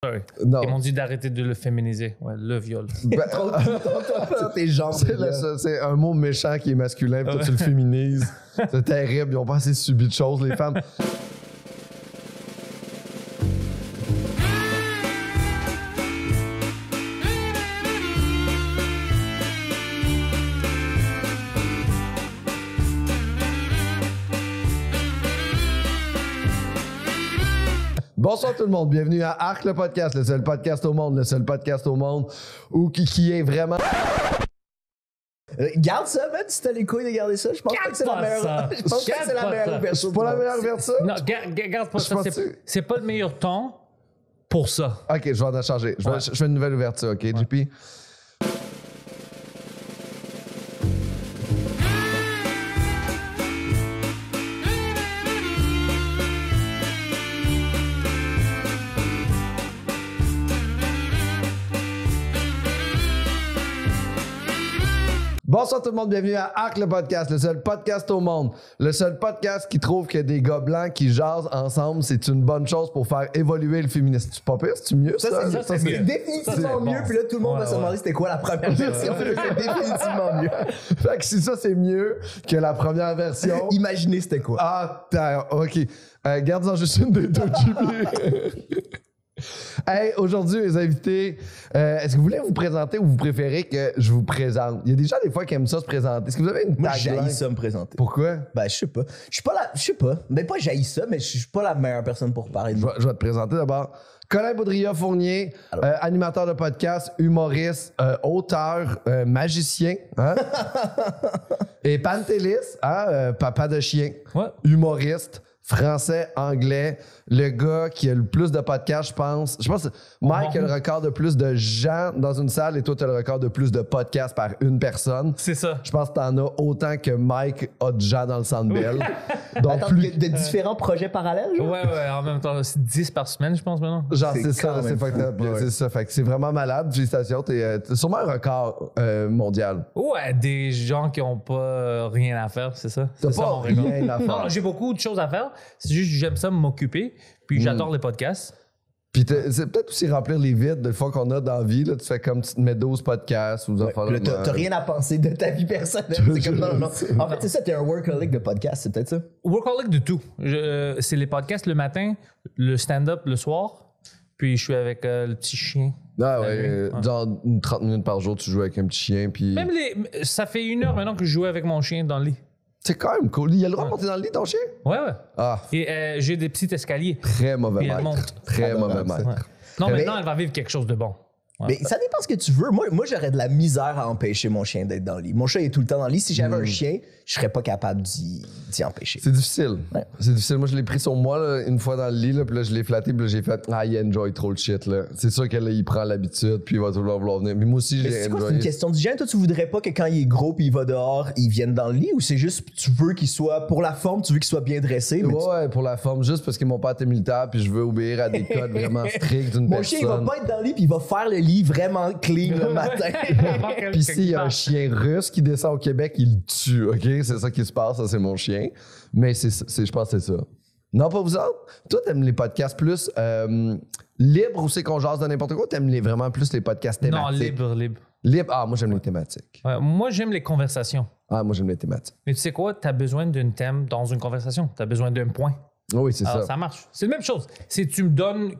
Ouais. Non. Ils m'ont dit d'arrêter de le féminiser. Ouais, le viol. Ben, Tes jambes. c'est un mot méchant qui est masculin, puis toi tu le féminises. C'est terrible, ils ont pas assez subi de choses, les femmes. Bonsoir tout le monde, bienvenue à Arc le podcast, le seul podcast au monde où qui est vraiment... Garde ça, man, si t'as les couilles de garder ça. Je pense pas que c'est la meilleure. Je pense pas que c'est la meilleure version. C'est pas la meilleure version? Non, garde pas ça. C'est pas le meilleur temps pour ça. Ok, je vais en changer. Je fais une nouvelle ouverture, ok, JP? Bonsoir tout le monde, bienvenue à Arc le podcast, le seul podcast au monde. Le seul podcast qui trouve que des gars blancs qui jasent ensemble, c'est une bonne chose pour faire évoluer le féminisme. C'est pas pire, c'est mieux ça? C'est définitivement mieux, puis là tout le monde va se demander c'était quoi la première version. C'est définitivement mieux. Fait que si ça c'est mieux que la première version... Imaginez c'était quoi. Ah, ok. Garde-en juste une des deux, JP. Hey, aujourd'hui, mes invités, est-ce que vous voulez vous présenter ou vous préférez que je vous présente? Il y a des gens, des fois, qui aiment ça se présenter. Est-ce que vous avez une tagline? Moi, j'haïs ça me présenter. Pourquoi? Ben, je sais pas. Je sais pas. Ben, pas j'haïs ça, mais je suis pas la meilleure personne pour parler de moi. Je vais te présenter d'abord. Colin Baudrillard-Fournier, animateur de podcast, humoriste, auteur, magicien. Hein? Et Pantélis, papa de chien, humoriste. Français, anglais, le gars qui a le plus de podcasts, je pense. Je pense que Mike a le record de plus de gens dans une salle et toi, tu as le record de plus de podcasts par une personne. C'est ça. Je pense que tu en as autant que Mike a de gens dans le Centre Bell. Donc, attends, de différents projets parallèles? Genre? Ouais, en même temps, c'est 10 par semaine, je pense, maintenant. Genre, c'est ça, c'est fucked up. C'est ça, fait que c'est vraiment malade. Félicitations, t'es sûrement un record mondial. Ouais, des gens qui ont pas rien à faire, c'est ça? T'as C'est pas ça, mon record. rien à faire. Non, j'ai beaucoup de choses à faire. C'est juste que j'aime ça m'occuper. Puis j'adore les podcasts. Puis c'est peut-être aussi remplir les vides de fois qu'on a dans la vie. Là, tu fais comme tu te mets 12 podcasts. Ou t'as rien à penser de ta vie personnelle. C'est comme non. En fait, c'est ça, t'es un workaholic de podcast, c'est peut-être ça? Workaholic de tout. C'est les podcasts le matin, le stand-up le soir. Puis je suis avec le petit chien. Ah ouais, genre 30 minutes par jour, tu joues avec un petit chien. Puis... Même ça fait 1 heure maintenant que je joue avec mon chien dans le lit. C'est quand même cool. Il a le droit de monter dans le lit, ton chien? Ouais. Ah. Et j'ai des petits escaliers. Très mauvais Et elle maître. monte. Très mauvais maître. Ouais. Non, maintenant, elle va vivre quelque chose de bon. Ouais. Mais ça dépend ce que tu veux. Moi j'aurais de la misère à empêcher mon chien d'être dans le lit. Mon chat est tout le temps dans le lit. Si j'avais un chien, je serais pas capable d'y empêcher. C'est difficile. Ouais. C'est difficile. Moi, je l'ai pris sur moi là, une fois dans le lit, là, puis là, je l'ai flatté, puis là, j'ai fait « Ah, il enjoy trop le shit. » là. C'est sûr qu'il prend l'habitude, puis il va toujours vouloir venir. Mais moi aussi, j'ai c'est enjoyé. C'est une question d'hygiène. Toi, tu voudrais pas que quand il est gros puis il va dehors, il vienne dans le lit, ou c'est juste tu veux qu'il soit, pour la forme, tu veux qu'il soit bien dressé? Mais ouais, pour la forme, juste parce que mon père était militaire, puis je veux obéir à des codes vraiment stricts d'une personne. Mon chien, il va pas être dans le lit, puis il va faire le lit vraiment clean le matin. Puis s'il y a un chien russe qui descend au Québec, il le tue, OK? C'est ça qui se passe, ça, c'est mon chien. Mais je pense que c'est ça. Non, pas vous autres? Toi, t'aimes les podcasts plus libres ou c'est qu'on jase de n'importe quoi? T'aimes vraiment plus les podcasts thématiques? Non, libre. Libre? Ah, moi, j'aime les thématiques. Ouais, moi, j'aime les conversations. Ah, moi, j'aime les thématiques. Mais tu sais quoi? Tu as besoin d'un thème dans une conversation. Tu as besoin d'un point. Oui, c'est ça. Ça marche. C'est la même chose. Si tu me donnes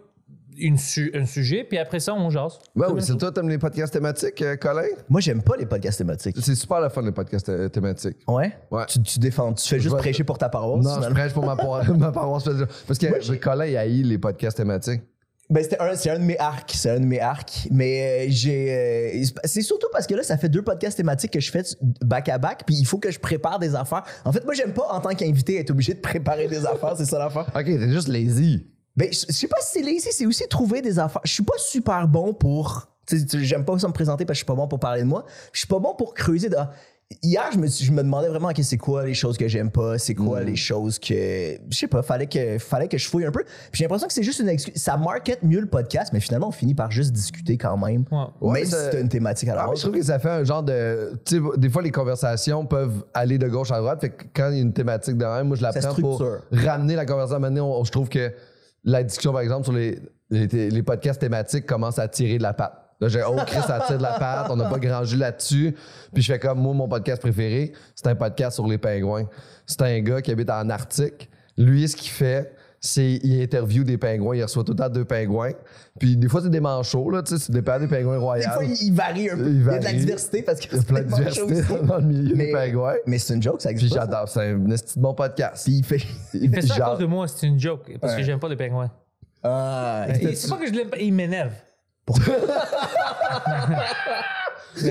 un sujet, puis après ça, on jase. Ouais, oui, c'est toi, t'aimes les podcasts thématiques, Colin? Moi, j'aime pas les podcasts thématiques. C'est super le fun, les podcasts thématiques. Ouais? Tu défends, tu fais juste prêcher pour ta paroisse? Non, je prêche pour ma paroisse. Parce que Colin, il haït les podcasts thématiques. Ben, c'est un de mes arcs. Mais c'est surtout parce que là, ça fait 2 podcasts thématiques que je fais back à back, puis il faut que je prépare des affaires. En fait, moi, j'aime pas, en tant qu'invité, être obligé de préparer des affaires, c'est ça l'affaire. OK, t'es juste lazy. Ben, je sais pas si c'est lazy, c'est aussi trouver des affaires. Je suis pas super bon pour... J'aime pas ça me présenter parce que je suis pas bon pour parler de moi. Je suis pas bon pour creuser. Hier, je me demandais vraiment okay, c'est quoi les choses que j'aime pas, c'est quoi les choses que... Je sais pas, fallait que je fouille un peu. Puis j'ai l'impression que c'est juste une excuse. Ça market mieux le podcast, mais finalement, on finit par juste discuter quand même. Ouais, même si c'est une thématique à la base. Je trouve que ça fait un genre de... Tu sais, des fois, les conversations peuvent aller de gauche à droite. Fait que quand il y a une thématique derrière, moi, je la prends pour ramener la conversation. Maintenant, je trouve que la discussion, par exemple, sur les podcasts thématiques commencent à tirer de la patte. Là, j'ai Chris, ça tire de la patte, on n'a pas grand jus là-dessus. Puis je fais comme, moi, mon podcast préféré, c'est un podcast sur les pingouins. C'est un gars qui habite en Arctique. Lui, ce qu'il fait, c'est qu'il interview des pingouins. Il reçoit tout le temps 2 pingouins. Puis des fois, c'est des manchots, là, tu sais, c'est des pingouins royaux. Des fois, il varie un peu. Il y a de la diversité parce que il y a plein de diversité dans le milieu des pingouins. Mais c'est une joke, ça existe. Puis j'adore, c'est un esti de bon podcast. Puis il fait ça à cause de moi, c'est une joke. Parce que j'aime pas les pingouins. C'est pas que je l'aime pas, il m'énerve. Tu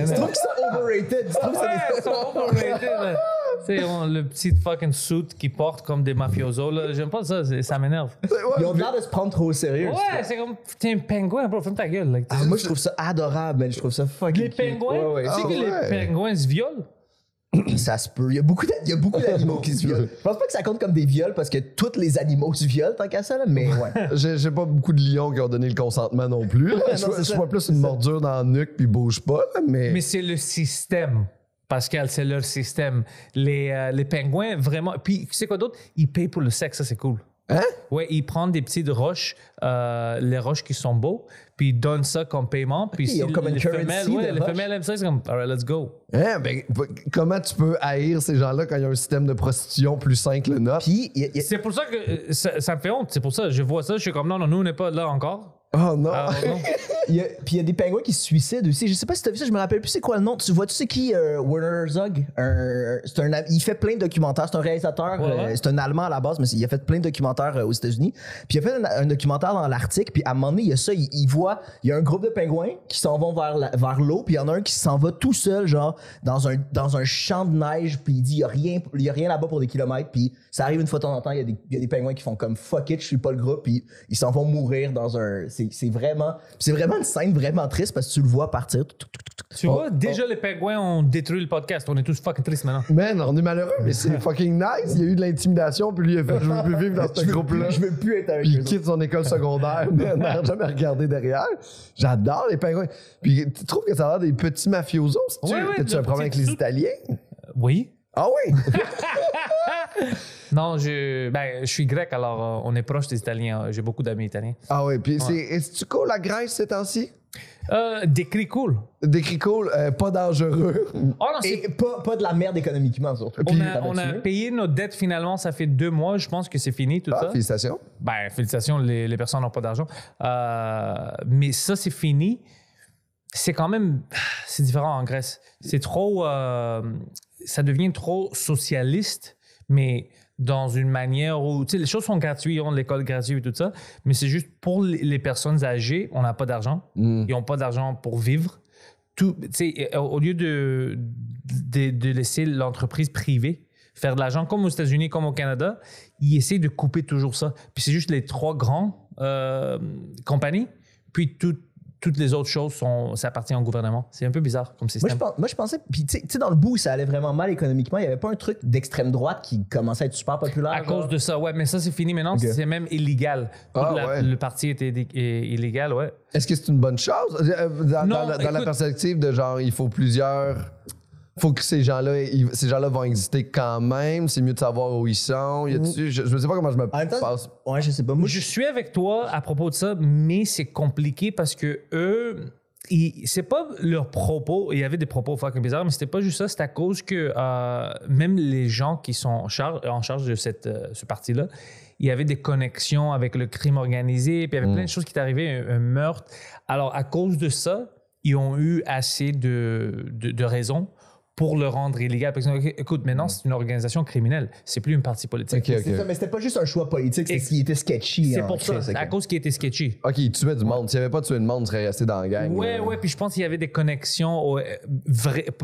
trouves qu'ils sont overrated? Ils sont overrated. Tu sais, le petit fucking suit qu'ils portent comme des mafiosos, là. J'aime pas ça, ça m'énerve. Ils ont l'air de se prendre trop au sérieux. Ouais, c'est comme, t'es un pingouin, bro, ferme ta gueule. Like, moi, je trouve ça adorable, mais je trouve ça fucking les pingouins? Ouais. Tu sais que les pingouins se violent? Ça se peut. Il y a beaucoup d'animaux qui se violent. Je pense pas que ça compte comme des viols parce que tous les animaux se violent tant qu'à ça, là, mais ouais. J'ai pas beaucoup de lions qui ont donné le consentement non plus. Je vois plus une mordure dans la nuque puis bouge pas. Mais c'est le système. Pascal, c'est leur système. Les pingouins, vraiment. Puis, tu sais quoi d'autre? Ils payent pour le sexe, ça, c'est cool. Hein? Ouais, ils prennent des petites roches, les roches qui sont beaux, puis ils donnent ça comme paiement. Puis ils ont comme une currency les femelles aiment ça, c'est comme, all right, let's go. Hein? Ben, comment tu peux haïr ces gens-là quand il y a un système de prostitution plus sain que le nôtre? Puis, c'est pour ça que ça me fait honte. C'est pour ça, je vois ça, je suis comme, non, nous, on n'est pas là encore. Oh non! Non. Puis il y a des pingouins qui se suicident aussi. Je sais pas si t'as vu ça, je me rappelle plus c'est quoi le nom. Tu vois, tu sais qui Werner Herzog? Il fait plein de documentaires. C'est un réalisateur. Ouais. C'est un Allemand à la base, mais il a fait plein de documentaires aux États-Unis. Puis il a fait un documentaire dans l'Arctique. Puis à un moment donné, il y a ça. Il voit, il y a un groupe de pingouins qui s'en vont vers l'eau. Puis il y en a un qui s'en va tout seul, genre, dans un champ de neige. Puis il dit, il y a rien là-bas pour des kilomètres. Puis ça arrive une fois de temps en temps. Il y a des pingouins qui font comme fuck it, je suis pas le groupe. Puis ils s'en vont mourir dans un. C'est vraiment une scène vraiment triste parce que tu le vois partir. Tu vois, déjà les pingouins ont détruit le podcast. On est tous fucking tristes maintenant. Man, on est malheureux, mais c'est fucking nice. Il y a eu de l'intimidation, puis lui, il a fait, je veux plus vivre dans ce groupe-là. Je veux plus être avec Puis eux. il quitte son école secondaire, mais on n'a jamais regardé derrière. J'adore les pingouins. Puis tu trouves que ça a l'air des petits mafiosos? Ouais, T'as-tu un problème avec les Italiens? Oui. Ah oui? Non, je suis grec, alors on est proche des Italiens. J'ai beaucoup d'amis italiens. Ah oui, puis est-ce que cool la Grèce ces temps-ci? Des cris cool. Des cris cool, pas dangereux. Oh non, Et pas de la merde économiquement, surtout. on a payé nos dettes finalement, ça fait 2 mois, je pense que c'est fini tout ça. Félicitations. Ben, félicitations, les personnes n'ont pas d'argent. Mais ça, c'est fini. C'est quand même... C'est différent en Grèce. C'est trop... ça devient trop socialiste, mais dans une manière où... Tu sais, les choses sont gratuites, on a l'école gratuite et tout ça, mais c'est juste pour les personnes âgées, on n'a pas d'argent. Ils n'ont pas d'argent pour vivre. Tu sais, au lieu de laisser l'entreprise privée faire de l'argent, comme aux États-Unis, comme au Canada, ils essaient de couper toujours ça. Puis c'est juste les 3 grands compagnies, puis toutes les autres choses, ça appartient au gouvernement. C'est un peu bizarre comme système. Moi, je pensais... Puis, tu sais, dans le bout, ça allait vraiment mal économiquement. Il n'y avait pas un truc d'extrême droite qui commençait à être super populaire. À cause de ça, ouais. Mais ça, c'est fini maintenant. Okay. C'est même illégal. Le parti était illégal, ouais. Est-ce que c'est une bonne chose? Dans la perspective de genre, il faut plusieurs... Faut que ces gens-là vont exister quand même. C'est mieux de savoir où ils sont. Je ne sais pas comment je me passe. Ouais, je sais pas. Moi, je suis avec toi à propos de ça, mais c'est compliqué parce que eux, c'est pas leurs propos. Il y avait des propos fucking bizarres, mais c'était pas juste ça. C'est à cause que même les gens qui sont en charge de ce parti-là, il y avait des connexions avec le crime organisé, puis il y avait plein de choses qui étaient arrivées, un meurtre. Alors, à cause de ça, ils ont eu assez de raisons pour le rendre illégal. Parce que, écoute, maintenant, c'est une organisation criminelle. C'est plus une parti politique. Okay. C'est ça, mais c'était pas juste un choix politique, c'est ce qui était sketchy. C'est pour ça. C'est à cause qu'il était sketchy. OK, il tuait du monde. S'il n'y avait pas tué le monde, il serait resté dans la gang. Ouais, puis je pense qu'il y avait des connexions au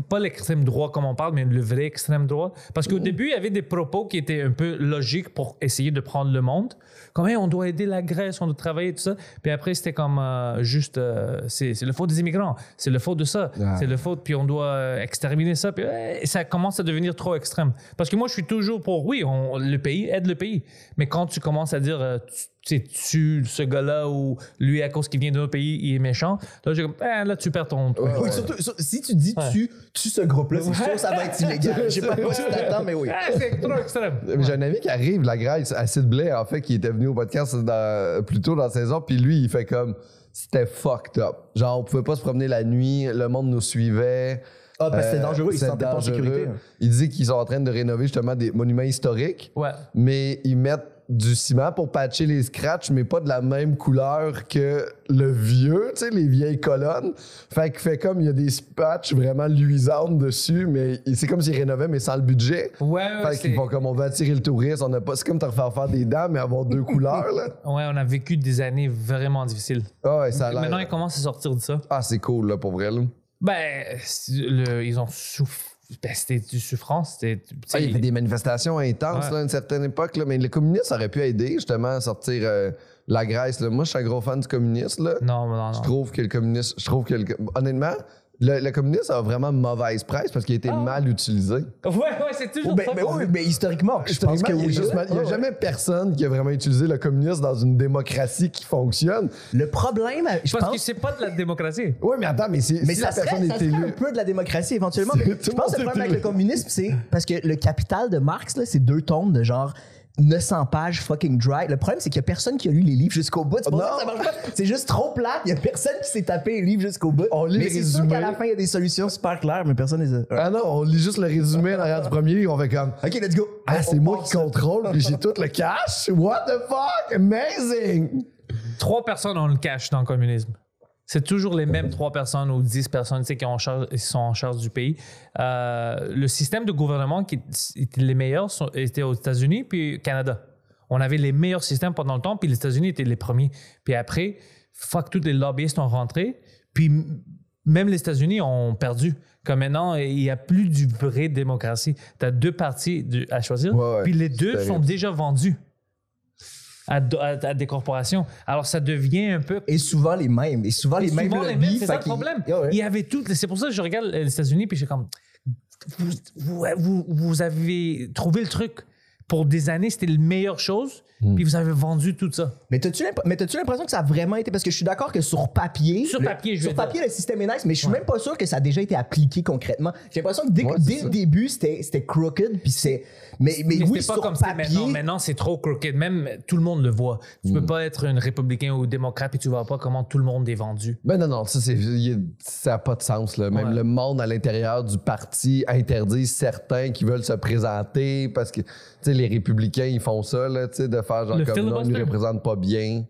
pas l'extrême droit comme on parle, mais le vrai extrême droit. Parce qu'au début, il y avait des propos qui étaient un peu logiques pour essayer de prendre le monde. Comme, hey, on doit aider la Grèce, on doit travailler, tout ça. Puis après, c'était comme juste, c'est le faute des immigrants. C'est le faute de ça. C'est le faute, puis on doit exterminer ça. ça. Puis ça commence à devenir trop extrême. Parce que moi, je suis toujours pour, oui, le pays aide le pays. Mais quand tu commences à dire, tu tues ce gars-là ou lui, à cause qu'il vient d'un autre pays, il est méchant, là, j'ai comme, là, tu perds ton... Oui, surtout, si tu dis tu ce groupe-là, c'est sûr que ça va être illégal. Je sais pas quoi tu t'attends, mais oui. C'est trop extrême. J'ai un ami qui arrive, la Grèce, Acid Blais, en fait, qui était venu au podcast plus tôt dans la saison, puis lui, il fait comme... C'était fucked up. Genre, on pouvait pas se promener la nuit, le monde nous suivait. Ah, parce que c'était dangereux, ils se sentaient pas en sécurité. Il dit qu'ils sont en train de rénover justement des monuments historiques, mais ils mettent du ciment pour patcher les scratchs, mais pas de la même couleur que le vieux, tu sais, les vieilles colonnes. Fait comme il y a des patchs vraiment luisantes dessus, mais c'est comme s'ils rénovaient, mais sans le budget. Fait qu'ils font comme on veut attirer le touriste, c'est comme te refaire faire des dents, mais avoir deux couleurs, là. Ouais, on a vécu des années vraiment difficiles. Ah ouais, ça a l'air. Maintenant, ils commencent à sortir de ça. Ah, c'est cool, là, pour vrai, là. Ben, ils ont souffert. Ben, c'était du souffrance. Il y avait des manifestations intenses là, à une certaine époque, là, mais le communisme aurait pu aider justement à sortir la Grèce. Là. Moi, je suis un gros fan du communisme. Là. Non. Je trouve que le communisme. Honnêtement, le communisme a vraiment mauvaise presse parce qu'il a été mal utilisé. Ouais, c'est toujours ça. Mais historiquement, je pense que oui. Il n'y a jamais personne qui a vraiment utilisé le communisme dans une démocratie qui fonctionne. Le problème, parce que c'est pas de la démocratie. Oui, mais attends, mais si la personne est élue. Un peu de la démocratie éventuellement. Mais je pense que le problème avec le communisme, c'est parce que le Capital de Marx, là, c'est 2 tomes de genre 900 pages fucking dry. Le problème, c'est qu'il y a personne qui a lu les livres jusqu'au bout. C'est pour ça que ça marche pas. C'est juste trop plate. Il y a personne qui s'est tapé les livres jusqu'au bout. On lit mais les c'est résumés. sûr qu'à la fin, il y a des solutions super claires, mais personne les a. Ah non, on lit juste le résumé en arrière du premier livre. On fait comme... OK, let's go. C'est moi qui contrôle, puis j'ai tout le cash. What the fuck? Amazing! 3 personnes ont le cash dans le communisme. C'est toujours les mêmes 3 personnes ou 10 personnes qui sont en charge du pays. Le système de gouvernement qui était les meilleurs était aux États-Unis puis au Canada. On avait les meilleurs systèmes pendant le temps, puis les États-Unis étaient les premiers. Puis après, tous les lobbyistes ont rentré, puis même les États-Unis ont perdu. Comme maintenant, il n'y a plus du vrai démocratie. Tu as 2 partis à choisir, puis les 2 sont déjà vendus à des corporations. Alors, ça devient un peu... Et souvent les mêmes. C'est ça le problème. Il y avait tout... C'est pour ça que je regarde les États-Unis, puis je suis comme... Vous avez trouvé le truc. Pour des années, c'était la meilleure chose, puis vous avez vendu tout ça. Mais t'as-tu l'impression que ça a vraiment été... Parce que je suis d'accord que sur papier... le système est nice, mais je suis même pas sûr que ça a déjà été appliqué concrètement. J'ai l'impression que dès le début, c'était crooked, puis c'est... Mais oui, c'est pas sur comme papier... Maintenant, c'est trop crooked. Même tout le monde le voit. Tu peux pas être un républicain ou démocrate, puis tu vois pas comment tout le monde est vendu. Ben non, ça n'a pas de sens. Là. Même le monde à l'intérieur du parti interdit certains qui veulent se présenter parce que les républicains, ils font ça, là, de faire genre comme non, ils ne représentent pas bien.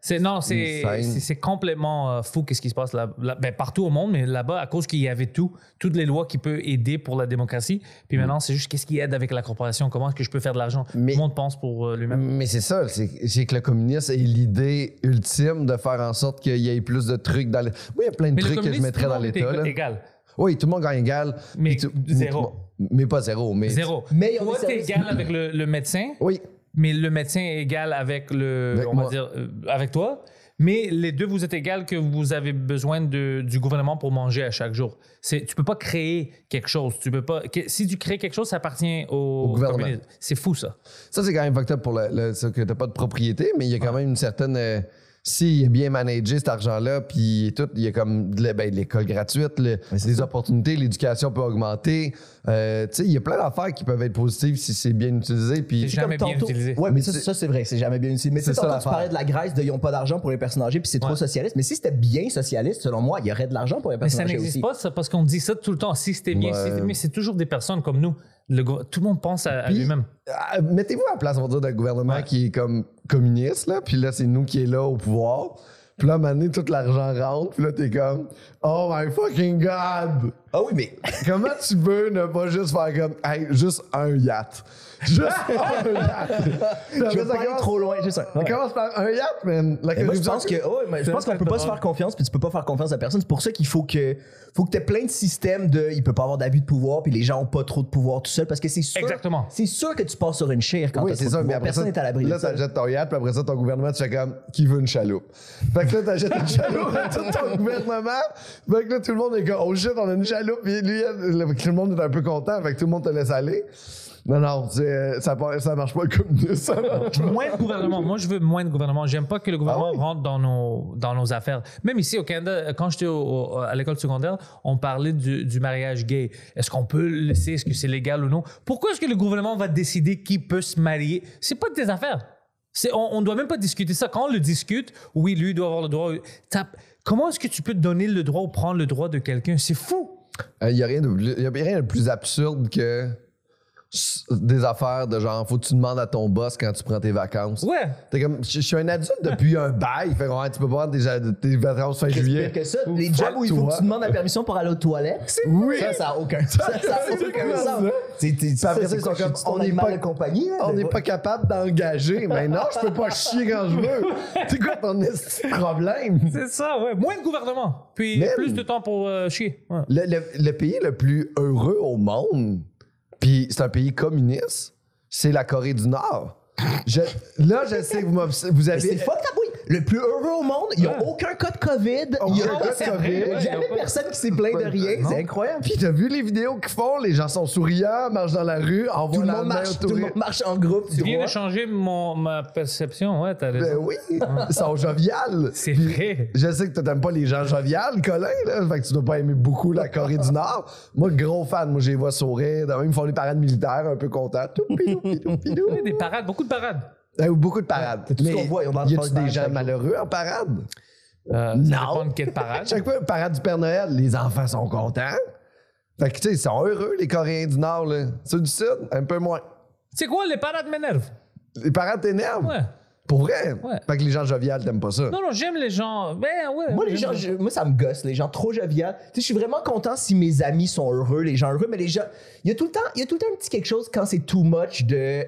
C'est complètement fou qu'est-ce qui se passe là, partout au monde, mais là-bas, à cause qu'il y avait toutes les lois qui peuvent aider pour la démocratie. Puis maintenant, c'est juste qu'est-ce qui aide avec la corporation, comment est-ce que je peux faire de l'argent. Tout le monde pense pour lui-même. Mais c'est ça, c'est que le communisme est l'idée ultime de faire en sorte qu'il y ait plus de trucs dans le... Oui, il y a plein de trucs que je mettrais dans l'État. Égal. Oui, tout le monde gagne égal. Mais zéro. Mais pas zéro. Mais zéro. Mais toi, t'es égal avec le médecin. Oui. Mais le médecin est égal avec avec toi. Mais les deux, vous êtes égal que vous avez besoin du gouvernement pour manger à chaque jour. Tu peux pas créer quelque chose. Si tu crées quelque chose, ça appartient au gouvernement. C'est fou, ça. Ça, c'est quand même fucked up pour que t'as pas de propriété, mais il y a quand même une certaine... S'il est bien managé, cet argent-là, puis tout, il y a comme l'école gratuite, les opportunités, l'éducation peut augmenter. Il y a plein d'affaires qui peuvent être positives si c'est bien utilisé. Puis c'est jamais bien utilisé. Oui, mais ça, c'est vrai, c'est jamais bien utilisé. Mais tu sais, tantôt, tu parlais de la Grèce, ils n'ont pas d'argent pour les personnes âgées, puis c'est trop socialiste. Mais si c'était bien socialiste, selon moi, il y aurait de l'argent pour les personnes âgées aussi. Mais ça n'existe pas, ça, parce qu'on dit ça tout le temps. Si c'était bien, mais c'est toujours des personnes comme nous. Tout le monde pense à lui-même. Mettez-vous à la place, on va dire, d'un gouvernement qui est comme communiste, là, puis là, c'est nous qui est là au pouvoir. Puis là, à un moment donné, tout l'argent rentre, puis là, t'es comme « Oh my fucking God! » Ah oui, mais... Comment tu veux ne pas juste faire comme « Hey, juste un yacht! » Juste un yacht! Je vais pas aller trop loin, juste un. Ça commence par un yacht, man! Moi, je pense qu'on peut pas se faire confiance, puis tu peux pas faire confiance à personne. C'est pour ça qu'il faut que t'aies plein de systèmes il peut pas avoir d'abus de pouvoir, puis les gens ont pas trop de pouvoir tout seul, parce que c'est sûr... Exactement. C'est sûr que tu passes sur une chaire quand t'as trop de pouvoir. Personne n'est à l'abri. Là, ça jette ton yacht, puis après ça, ton gouvernement, tu fais comme « Qui veut une chaloupe? » Fait que là, t'achètes une chaloupe à tout ton gouvernement. Fait que là, tout le monde est comme, oh shit, on a une chaloupe. Puis lui, tout le monde est un peu content. Fait que tout le monde te laisse aller. Non, ça marche pas le communisme. Ça marche pas. Moins de gouvernement. Moi, je veux moins de gouvernement. J'aime pas que le gouvernement rentre dans nos affaires. Même ici au Canada, quand j'étais à l'école secondaire, on parlait du mariage gay. Est-ce qu'on peut le laisser? Est-ce que c'est légal ou non? Pourquoi est-ce que le gouvernement va décider qui peut se marier? C'est pas de tes affaires. On doit même pas discuter ça. Quand on le discute, oui, lui doit avoir le droit. Comment est-ce que tu peux donner le droit ou prendre le droit de quelqu'un? C'est fou. Il y a rien de plus absurde que des affaires de genre, faut que tu demandes à ton boss quand tu prends tes vacances. Ouais. T'es comme, je suis un adulte depuis un bail. Fait que tu peux pas prendre tes vacances fin juillet. Que ça, les jobs où il faut que tu demandes la permission pour aller aux toilettes. Oui. Ça n'a aucun sens. Après ça, ils sont comme, on n'est pas capable d'engager. Mais non, je peux pas chier quand je veux. C'est quoi ton problème? C'est ça, ouais. Moins de gouvernement. Puis plus de temps pour chier. Ouais. Le pays le plus heureux au monde, puis c'est un pays communiste, c'est la Corée du Nord. Je sais que vous avez... C'est le fun, oui. Le plus heureux au monde, il n'y a aucun cas de COVID. Il n'y a jamais personne qui s'est plaint de rien. C'est incroyable. Puis t'as vu les vidéos qu'ils font? Les gens sont souriants, marchent dans la rue, envoient la main au tout le monde marche en groupe. Tu viens de changer ma perception, ouais, t'as raison. Ben oui, ils sont joviales. C'est vrai. Je sais que tu n'aimes pas les gens joviales, Colin, là. Fait que tu dois pas aimer beaucoup la Corée du Nord. Moi, gros fan, je les vois sourire. Ils me font des parades militaires, un peu contents. Des parades, beaucoup de parades. Beaucoup de parades. Tout ce qu'on voit, y a-tu des gens malheureux en parade? Ça dépend de quelle parade. Chaque fois, parade du Père Noël, les enfants sont contents. Fait que, tu sais, ils sont heureux, les Coréens du Nord, là. Ceux du Sud, un peu moins. C'est quoi, les parades m'énervent? Les parades t'énervent? Ouais. Pour vrai? Ouais. Fait que les gens joviales, t'aimes pas ça? Non, j'aime les gens. Ben, ouais. Moi, moi, ça me gosse, les gens trop joviales. Tu sais, je suis vraiment content si mes amis sont heureux, les gens heureux, mais les gens. Il y a tout le temps un petit quelque chose quand c'est too much de.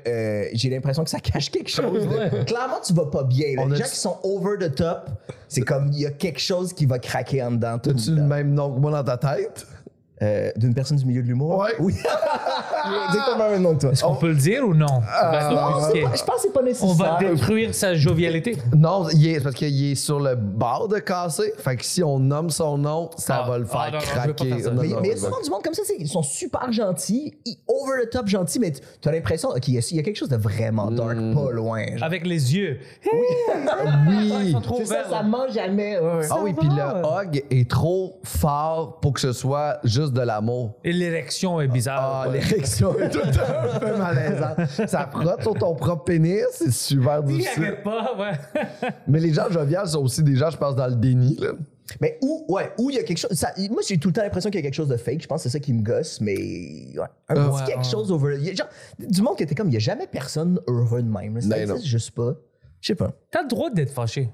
J'ai l'impression que ça cache quelque chose. Clairement, tu vas pas bien. Là. Les gens qui sont over the top, c'est comme il y a quelque chose qui va craquer en dedans. T'as-tu le même nom que moi dans ta tête? D'une personne du milieu de l'humour? Ouais. Oui. Exactement le même nom que toi. Est-ce qu'on peut le dire ou non? Non, je pense que c'est pas nécessaire. On va détruire sa jovialité. Non, parce qu'il est sur le bord de casser. Fait que si on nomme son nom, ça va le faire non, je veux pas craquer. faire ça. Mais il y a souvent du monde comme ça, ils sont super gentils, over the top gentils, mais tu as l'impression qu'il y a quelque chose de vraiment dark, pas loin. Genre. Avec les yeux. Oui. Ils sont trop C'est ça, verts. ça mange jamais. Ah oui, puis le hug est trop fort pour que ce soit juste de l'amour. Et l'érection est bizarre. Ah, l'érection est tout le temps un peu malaisante. Ça frotte sur ton propre pénis, c'est super Il difficile. arrête pas, ouais. Mais les gens joviales sont aussi des gens, je pense, dans le déni, là. Mais où il y a quelque chose. Moi, j'ai tout le temps l'impression qu'il y a quelque chose de fake. Je pense que c'est ça qui me gosse, mais. Ouais, un petit quelque chose over. Il y a, genre, du monde qui était comme, il n'y a jamais personne heureux de même. Ça existe juste pas. Je sais pas. T'as le droit d'être fâché.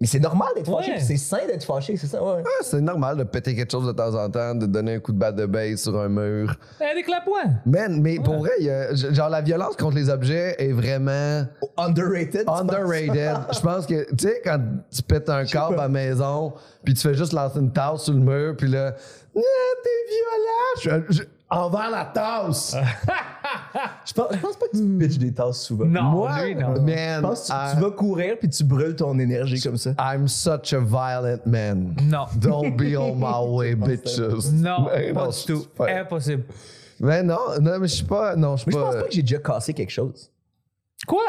Mais c'est normal d'être fâché, Ouais. puis c'est sain d'être fâché, c'est ça, ouais. Ah, c'est normal de péter quelque chose de temps en temps, de donner un coup de batte de base sur un mur. Avec la pointe. Man, mais pour vrai, genre la violence contre les objets est vraiment Underrated. Je pense que, tu sais, quand tu pètes un câble à la maison, puis tu fais juste lancer une tasse sur le mur, puis là, t'es violent. Envers la tasse. Je pense pas que tu pitches des tasses souvent. Non, Moi, lui, non. Je man, pense que tu vas courir puis tu brûles ton énergie comme ça. I'm such a violent man. Non. Don't be on my way, bitches. Non, Mais pas non, du tout. c'est pas- Impossible. Mais non, mais je suis pas. Non, je suis Mais je pas. pense pas que j'ai déjà cassé quelque chose. Quoi?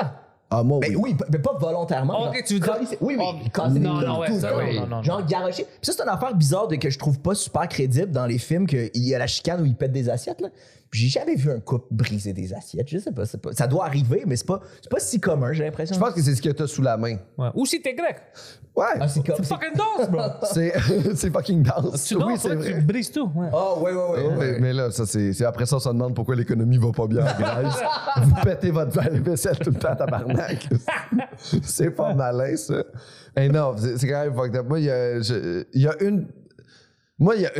Ah, moi, Ben oui. oui, mais pas volontairement. Ok, genre, tu veux dire- casser- Oui, Oh, casser non, des non, trucs ouais, tout le ça, temps. oui, non. Genre garocher. Puis ça, c'est une affaire bizarre que je trouve pas super crédible dans les films, qu'il y a la chicane où ils pètent des assiettes, là. Puis j'ai jamais vu un couple briser des assiettes. Je sais pas, ça doit arriver, mais c'est pas si commun, j'ai l'impression. Je pense que c'est ce que t'as sous la main. Ouais. Ou si t'es grec. Ouais. Ah, c'est comme. Tu fucking danses, bro. C'est c'est fucking danse. Tu Oui, danses, c'est ouais, vrai. tu brises tout. Ouais. Ah, ouais. Mais là, ça, c'est après ça, on se demande pourquoi l'économie va pas bien en Grèce. Vous pétez votre vaisselle tout le temps, tabarnak. C'est pas malin, ça. Et non, c'est quand même fucked up. Moi, il y a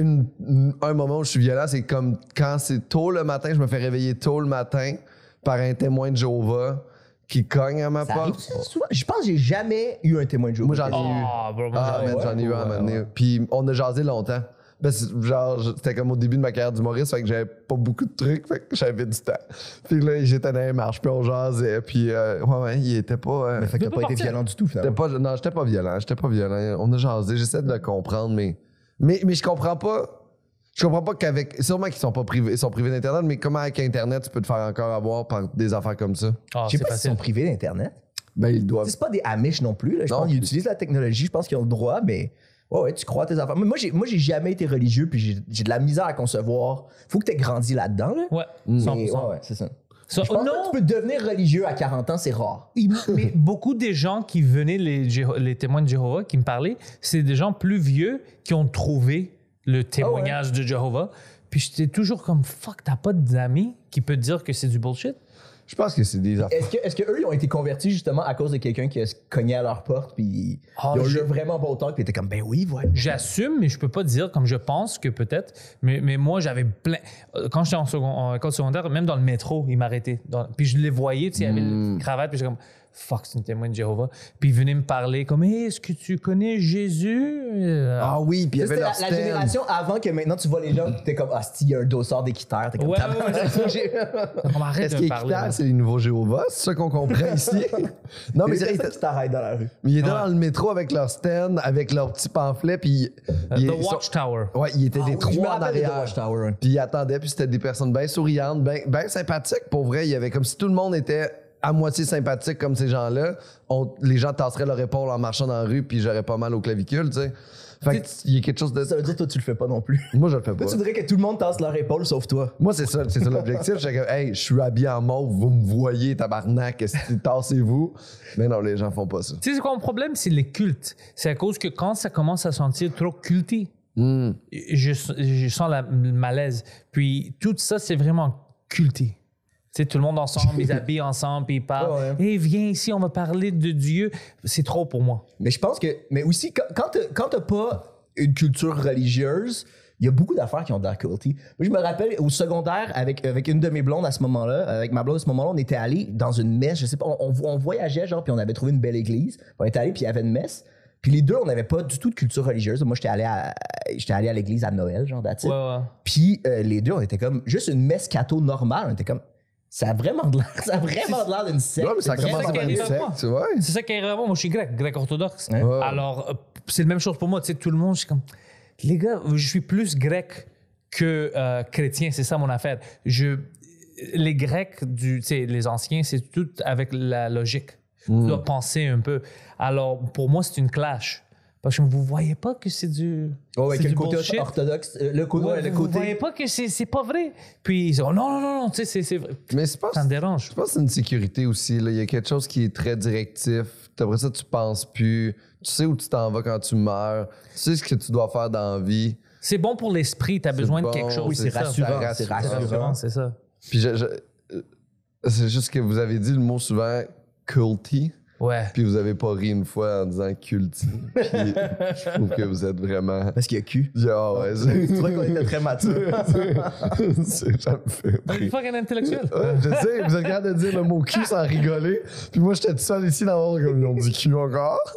un moment où je suis violent, c'est comme quand c'est tôt le matin, je me fais réveiller tôt le matin par un témoin de Jéhovah qui cogne à ma Ça arrive porte. souvent. Je pense que j'ai jamais eu un témoin de Jéhovah. Moi, j'en ai eu. Oh, bro, Ah, man, j'en ai eu un moment donné. Puis on a jasé longtemps. Ben, genre, c'était comme au début de ma carrière d'humoriste, fait que j'avais pas beaucoup de trucs, fait que j'avais du temps. Puis là, j'étais dans les marches, puis on jasait, puis ouais, il était pas... Mais fait que t'as pas été violent du tout, finalement. Non, j'étais pas violent. On a jasé, j'essaie de le comprendre, mais je comprends pas... Je comprends pas qu'avec... Sûrement qu'ils sont pas privés, ils sont privés d'Internet, mais comment avec Internet, tu peux te faire encore avoir par des affaires comme ça? Ah, Je sais c'est pas s'ils sont privés d'Internet. Ben, ils doivent... C'est pas des Amish non plus. Là. Je pense qu'ils utilisent la technologie. Je pense qu'ils ont le droit, mais ouais, tu crois tes affaires. Moi, j'ai jamais été religieux, puis j'ai de la misère à concevoir. Faut que tu aies grandi là-dedans. Là. Ouais, Mais, 100%. ouais, c'est ça. So, Je pense non, que tu peux devenir religieux à 40 ans, c'est rare. mais beaucoup des gens qui venaient, les témoins de Jéhovah, qui me parlaient, c'est des gens plus vieux qui ont trouvé le témoignage de Jéhovah. Puis j'étais toujours comme, fuck, t'as pas d'amis qui peut te dire que c'est du bullshit? Je pense que c'est des affaires... Est-ce que eux ils ont été convertis justement à cause de quelqu'un qui a cogné à leur porte, puis ils ont eu vraiment bon talk, puis t'es comme, ben oui, voilà. J'assume, mais je peux pas dire comme je pense que peut-être. Mais moi, j'avais plein. Quand j'étais en école secondaire, même dans le métro, ils m'arrêtaient. Puis je les voyais, tu sais, il y avait une cravate, puis j'étais comme, fuck, c'est une témoin de Jéhovah. Puis ils venaient me parler comme, hey, est-ce que tu connais Jésus? Ah oui, puis il y avait C'était leur la stand. génération avant que maintenant tu vois les gens, puis t'es comme, ah, il y a un dossard d'équitaire. T'es comme, Ouais, on arrête Est-ce de qu'il parler. est c'est les nouveaux Jéhovah? C'est ça qu'on comprend ici? Non, mais c'est c'est ça qui t'arrête dans la rue. Mais ils étaient dans le métro avec leur stand, avec leur petit pamphlet, puis... The Watchtower. Ouais, ils étaient des Je me trois en rappelle de The arrière. Watchtower, ouais. Puis ils attendaient, puis c'était des personnes bien souriantes, bien sympathiques. Pour vrai, il y avait comme si tout le monde était à moitié sympathique comme ces gens-là. Les gens tasseraient leur épaule en marchant dans la rue, puis j'aurais pas mal aux clavicules, tu sais. Fait qu'il y a quelque chose de... Ça veut dire que toi, tu le fais pas non plus. Moi, je le fais pas. Toi, tu voudrais que tout le monde tasse leur épaule sauf toi. Moi, c'est ça l'objectif. Je comme, hey, je suis habillé en mauve, vous me voyez, tabarnak, tassez-vous. Mais non, les gens font pas ça. Tu sais, c'est quoi mon problème? C'est les cultes. C'est à cause que quand ça commence à sentir trop culté, je sens le malaise. Puis tout ça, c'est vraiment culté. Tu sais, tout le monde ensemble, ils habillent ensemble, puis ils parlent. Ouais. Hey, viens ici, on va parler de Dieu. C'est trop pour moi. Mais je pense que. Mais aussi, quand t'as pas une culture religieuse, il y a beaucoup d'affaires qui ont de la culty. Moi, je me rappelle au secondaire, avec une de mes blondes à ce moment-là, avec ma blonde à ce moment-là, on était allé dans une messe, je sais pas, on voyageait, genre, puis on avait trouvé une belle église. On était allé, puis il y avait une messe. Puis les deux, on n'avait pas du tout de culture religieuse. Moi, j'étais allé à l'église à Noël, genre, that's it. Ouais. Puis les deux, on était comme juste une messe catho normale. On était comme. Ça a vraiment de l'air d'une secte. Ouais, mais ça a C'est commencé ça qui par une arrive à moi. secte, tu vois. C'est ça qui arrive avant. Moi, je suis grec orthodoxe. Ouais. Alors, c'est la même chose pour moi. Tu sais, tout le monde, je suis comme, les gars, je suis plus grec que chrétien. C'est ça mon affaire. Les Grecs, tu sais, les anciens, c'est tout avec la logique. Tu dois penser un peu. Alors, pour moi, c'est une clash. Parce que vous ne voyez pas que c'est du. Ouais, c'est que du le côté bullshit. orthodoxe, le Ouais, vous côté. voyez pas que c'est pas vrai. Puis ils disent, oh, non, tu sais, c'est vrai. Mais c'est pas... Ça me dérange. Je pense que c'est une sécurité aussi. Là. Il y a quelque chose qui est très directif. Après ça, tu penses plus. Tu sais où tu t'en vas quand tu meurs. Tu sais ce que tu dois faire dans la vie. C'est bon pour l'esprit, tu as besoin bon, de quelque chose. Oui, c'est ça. rassurant. C'est C'est rassurant. rassurant. C'est ça. Puis c'est juste que vous avez dit le mot souvent culty. Ouais. Puis vous avez pas ri une fois en disant culty. Puis je trouve que vous êtes vraiment... Parce qu'il y a cul. Ah ouais, Tu vois qu'on était très mature. ça me fait Une rire. fois qu'un intellectuel. Ouais, je sais, vous êtes capable de dire le mot cul sans rigoler. Puis moi, j'étais tout seul ici dans le comme ils ont dit cul encore.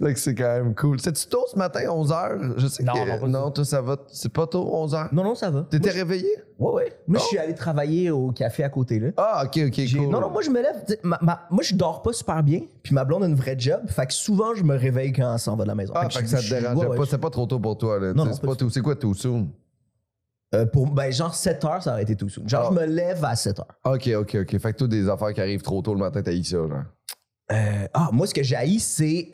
Donc c'est quand même cool. C'est-tu tôt ce matin, 11h? Je sais Non, que... non, pas non, toi, ça va. C'est pas tôt, 11h? Non, ça va. T'étais réveillé? Ouais. Moi, je suis allé travailler au café à côté, là. Ah, ok, cool. Non, moi, je me lève. Moi, je dors pas super bien. Puis ma blonde a une vraie job. Fait que souvent, je me réveille quand elle s'en va de la maison. Ah, fait que ça te dérangeait pas. C'est pas trop tôt pour toi, là. Non, C'est pas tout. C'est quoi too soon? Genre 7 heures, ça aurait été tout soon. Genre, je me lève à 7 heures. Ok. Fait que toi, des affaires qui arrivent trop tôt le matin, t'as eu ça, genre. Moi, ce que j'haïs, c'est.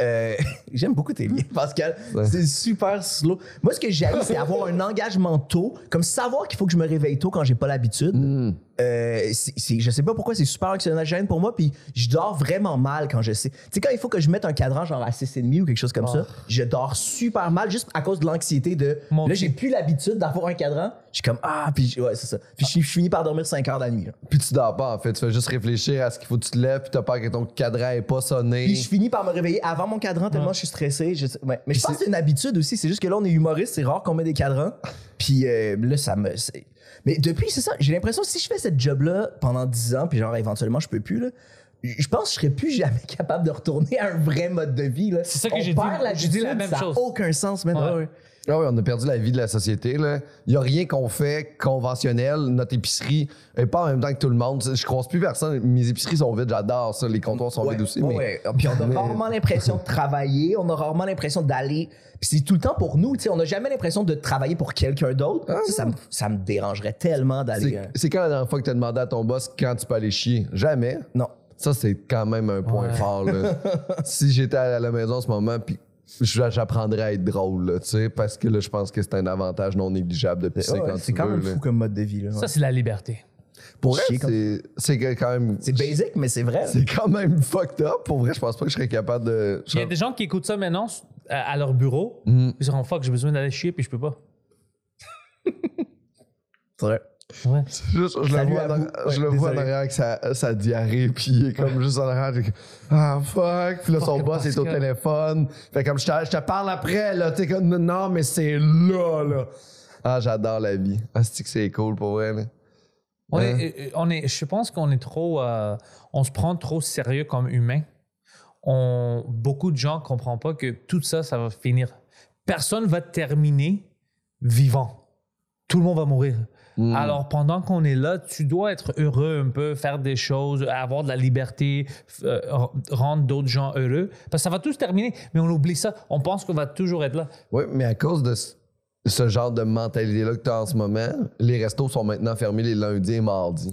J'aime beaucoup tes liens, Pascal. Ouais. C'est super slow. Moi, ce que j'haïs, c'est avoir un engagement tôt, comme savoir qu'il faut que je me réveille tôt quand j'ai pas l'habitude. Je sais pas pourquoi, c'est super anxiogène pour moi, puis je dors vraiment mal quand je sais. Tu sais, quand il faut que je mette un cadran genre à 6h30 ou quelque chose comme ça, je dors super mal juste à cause de l'anxiété de. Mon là, Dieu. j'ai plus l'habitude d'avoir un cadran. Je suis comme, puis ouais, c'est ça. Puis je finis par dormir 5 heures la nuit. Là. Puis tu dors pas, en fait. Tu fais juste réfléchir à ce qu'il faut que tu te lèves, puis t'as peur que ton cadran ait pas sonné. Puis je finis par me réveiller avant mon cadran tellement je suis stressé. Ouais. Mais je pense que c'est une habitude aussi. C'est juste que là, on est humoriste, c'est rare qu'on met des cadrans. Puis là, ça me. Mais depuis, c'est ça. J'ai l'impression que si je fais cette job-là pendant 10 ans, puis genre éventuellement, je peux plus, là. Je pense que je serais plus jamais capable de retourner à un vrai mode de vie. Là. C'est ça que On j'ai perd dit. J'ai dit la l'habitude, même ça chose. n'a aucun sens, man. Ouais. Ouais. Ah oui, on a perdu la vie de la société. Il n'y a rien qu'on fait conventionnel. Notre épicerie n'est pas en même temps que tout le monde. Je ne croise plus personne. Mes épiceries sont vides, j'adore ça. Les comptoirs sont vides aussi. Mais... Puis on a rarement l'impression de travailler, on a rarement l'impression d'aller. Puis c'est tout le temps pour nous. On n'a jamais l'impression de travailler pour quelqu'un d'autre. Ça me dérangerait tellement d'aller. C'est quand la dernière fois que tu as demandé à ton boss quand tu peux aller chier? Jamais. Non. Ça, c'est quand même un point fort. Là. Si j'étais à la maison en ce moment, puis j'apprendrais à être drôle, là, parce que là, je pense que c'est un avantage non négligeable de pisser quand tu veux. C'est quand même fou comme mode de vie. Là, Ça, c'est la liberté. Pour vrai, c'est quand même... C'est basic, mais c'est vrai. C'est quand même fucked up. Pour vrai, je pense pas que je serais capable de... Il y a des gens qui écoutent ça maintenant à leur bureau. Puis ils diront, fuck, j'ai besoin d'aller chier, puis je peux pas. C'est vrai. Ouais. Juste, je le vois en arrière avec sa diarrhée, puis il est comme juste en arrière, ah fuck, puis là son boss est au téléphone, fait comme je te parle après, là, tu sais, comme non, mais c'est là. Ah, j'adore la vie. Ah, c'est cool pour vrai, là. Je pense qu'on est trop, on se prend trop sérieux comme humain. Beaucoup de gens ne comprennent pas que tout ça, ça va finir. Personne va terminer vivant. Tout le monde va mourir. Alors, pendant qu'on est là, tu dois être heureux un peu, faire des choses, avoir de la liberté, rendre d'autres gens heureux. Parce que ça va tout se terminer, mais on oublie ça. On pense qu'on va toujours être là. Oui, mais à cause de ce genre de mentalité-là que tu as en ce moment, les restos sont maintenant fermés les lundis et mardis.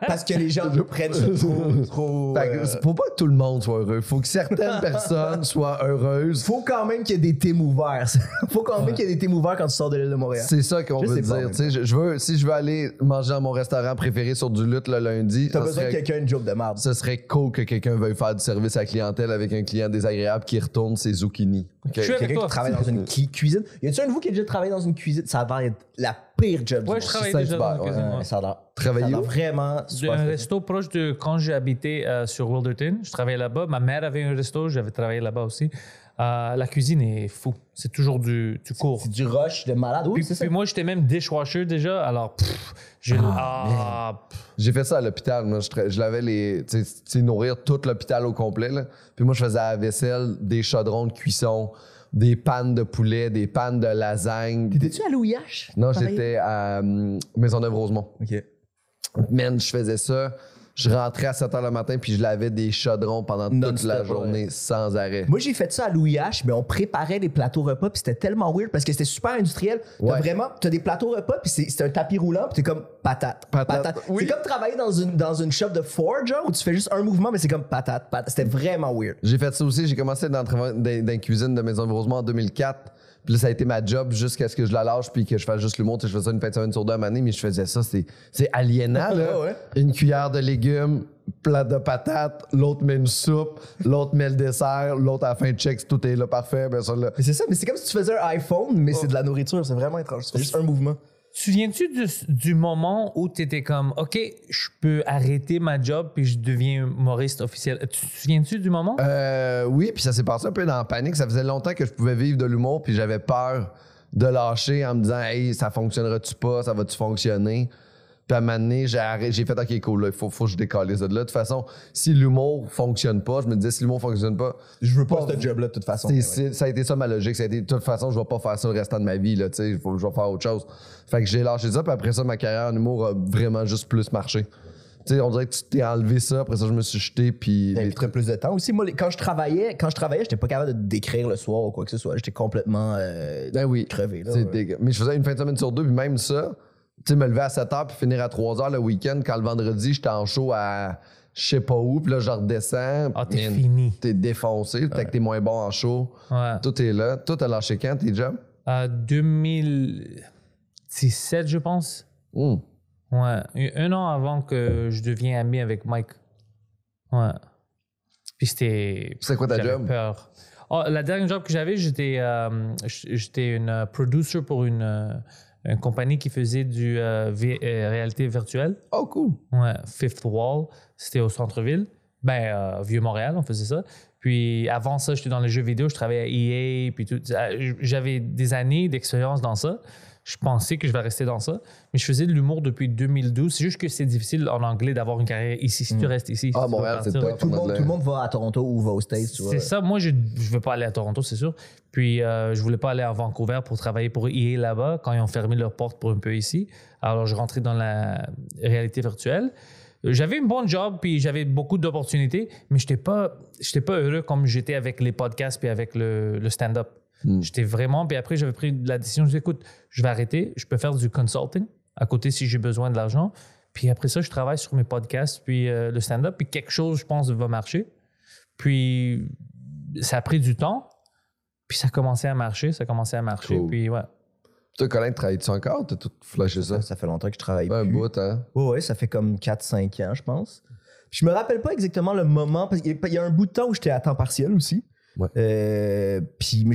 Parce que les gens le prennent trop. Faut pas que tout le monde soit heureux. Faut que certaines personnes soient heureuses. Faut quand même qu'il y ait des thèmes ouverts. Faut quand même qu'il y ait des thèmes ouverts quand tu sors de l'île de Montréal. C'est ça qu'on veut dire. Si je veux aller manger dans mon restaurant préféré sur du lutte le lundi, t'as besoin de quelqu'un une joke de merde. Ce serait cool que quelqu'un veuille faire du service à la clientèle avec un client désagréable qui retourne ses zucchini. Quelqu'un qui travaille dans une cuisine. Y a-tu un de vous qui a déjà travaillé dans une cuisine? Ça va être la pire job du monde. Je travaille déjà dans une cuisine. Ça a Travailler où? Vraiment un resto proche de quand j'ai habité sur Wilderton. Je travaillais là-bas. Ma mère avait un resto. J'avais travaillé là-bas aussi. La cuisine est fou. C'est toujours du cours. C'est du rush de malade. Oui, c'est ça. Puis moi, j'étais même dishwasher déjà. Alors, j'ai fait ça à l'hôpital. Moi, je lavais nourrir tout l'hôpital au complet. Là. Puis moi, je faisais la vaisselle, des chaudrons de cuisson, des pannes de poulet, des pannes de lasagne. T'étais-tu à l'OIH? Non, j'étais à Maisonneuve-Rosemont. OK. Man, je faisais ça. Je rentrais à 7h le matin puis je lavais des chaudrons pendant toute la journée sans arrêt. Moi, j'ai fait ça à l'OIH, mais on préparait des plateaux repas puis c'était tellement weird parce que c'était super industriel. T'as des plateaux repas puis c'est un tapis roulant puis t'es comme patate. Oui. C'est comme travailler dans une shop de Ford, genre, où tu fais juste un mouvement mais c'est comme patate. C'était vraiment weird. J'ai fait ça aussi. J'ai commencé dans la cuisine de Maisonneuve-Rosemont en 2004. Puis là, ça a été ma job jusqu'à ce que je la lâche puis que je fasse juste l'humour. Je faisais ça une fin de semaine sur 2 à année, mais je faisais ça. C'est aliénant, là. Ouais. Une cuillère de légumes, plat de patates, l'autre met une soupe, l'autre met le dessert, l'autre à la fin de check, tout est là, parfait. Ben ça, là. Mais c'est ça, mais c'est comme si tu faisais un iPhone, mais c'est de la nourriture. C'est vraiment étrange. Tu fais juste un mouvement. Tu te souviens-tu du moment où tu étais comme, OK, je peux arrêter ma job puis je deviens humoriste officiel? Tu te souviens-tu du moment? Oui, puis ça s'est passé un peu dans la panique. Ça faisait longtemps que je pouvais vivre de l'humour puis j'avais peur de lâcher en me disant, hey, ça fonctionnera-tu pas? Ça va-tu fonctionner? Puis à un moment donné, j'ai fait, OK, cool, il faut que je décalise de là. De toute façon, si l'humour fonctionne pas, je me disais, si l'humour fonctionne pas... Je veux pas ce job-là de toute façon. Ça a été ça ma logique. Ça a été, de toute façon, je vais pas faire ça le restant de ma vie. Là, je vais faire autre chose. Fait que j'ai lâché ça. Puis après ça, ma carrière en humour a vraiment juste plus marché. T'sais, on dirait que tu t'es enlevé ça. Après ça, je me suis jeté. Puis très plus de temps aussi. Moi, quand je travaillais, j'étais pas capable de d'écrire le soir ou quoi que ce soit. J'étais complètement crevé. Là, Mais je faisais une fin de semaine sur 2. Puis même ça... Tu sais, me lever à 7h puis finir à 3h le week-end quand le vendredi, j'étais en show à je sais pas où, puis là, je redescends. Ah, t'es fini. T'es défoncé, peut-être que t'es moins bon en show. Ouais. Tout est là. Toi, t'as lâché quand tes jobs? 2017, je pense. Ouais. Un an avant que je devienne ami avec Mike. Ouais. Puis c'était... C'est quoi ta job? Peur. La dernière job que j'avais, j'étais une producer pour une compagnie qui faisait du réalité virtuelle. Oh, cool. Ouais, Fifth Wall. C'était au centre-ville. Vieux-Montréal, on faisait ça. Puis avant ça, j'étais dans les jeux vidéo. Je travaillais à EA. Puis tout. J'avais des années d'expérience dans ça. Je pensais que je vais rester dans ça. Mais je faisais de l'humour depuis 2012. C'est juste que c'est difficile en anglais d'avoir une carrière ici. Si tu restes ici. Ah, si tu veux Montréal, c'est partir. top. Tout le monde va à Toronto ou va aux States. Tu vois. C'est ça. Moi, je ne veux pas aller à Toronto, c'est sûr. Puis, je voulais pas aller à Vancouver pour travailler pour EA là-bas quand ils ont fermé leurs portes pour un peu ici. Alors, je rentrais dans la réalité virtuelle. J'avais un bon job, puis j'avais beaucoup d'opportunités, mais j'étais pas heureux comme j'étais avec les podcasts puis avec le stand-up. J'étais vraiment... Puis après, j'avais pris la décision, je dis, écoute, je vais arrêter, je peux faire du consulting à côté si j'ai besoin de l'argent. Puis après ça, je travaille sur mes podcasts, puis le stand-up, puis quelque chose, je pense, va marcher. Puis ça a pris du temps, puis ça a commencé à marcher, Cool. puis ouais. Toi, Colin, travailles-tu encore? T'as tout flashé ça? Ça fait longtemps que je travaille Un plus. bout, hein? Ouais, ça fait comme 4-5 ans, je pense. Je me rappelle pas exactement le moment, parce qu'il y a un bout de temps où j'étais à temps partiel aussi. Ouais. Mais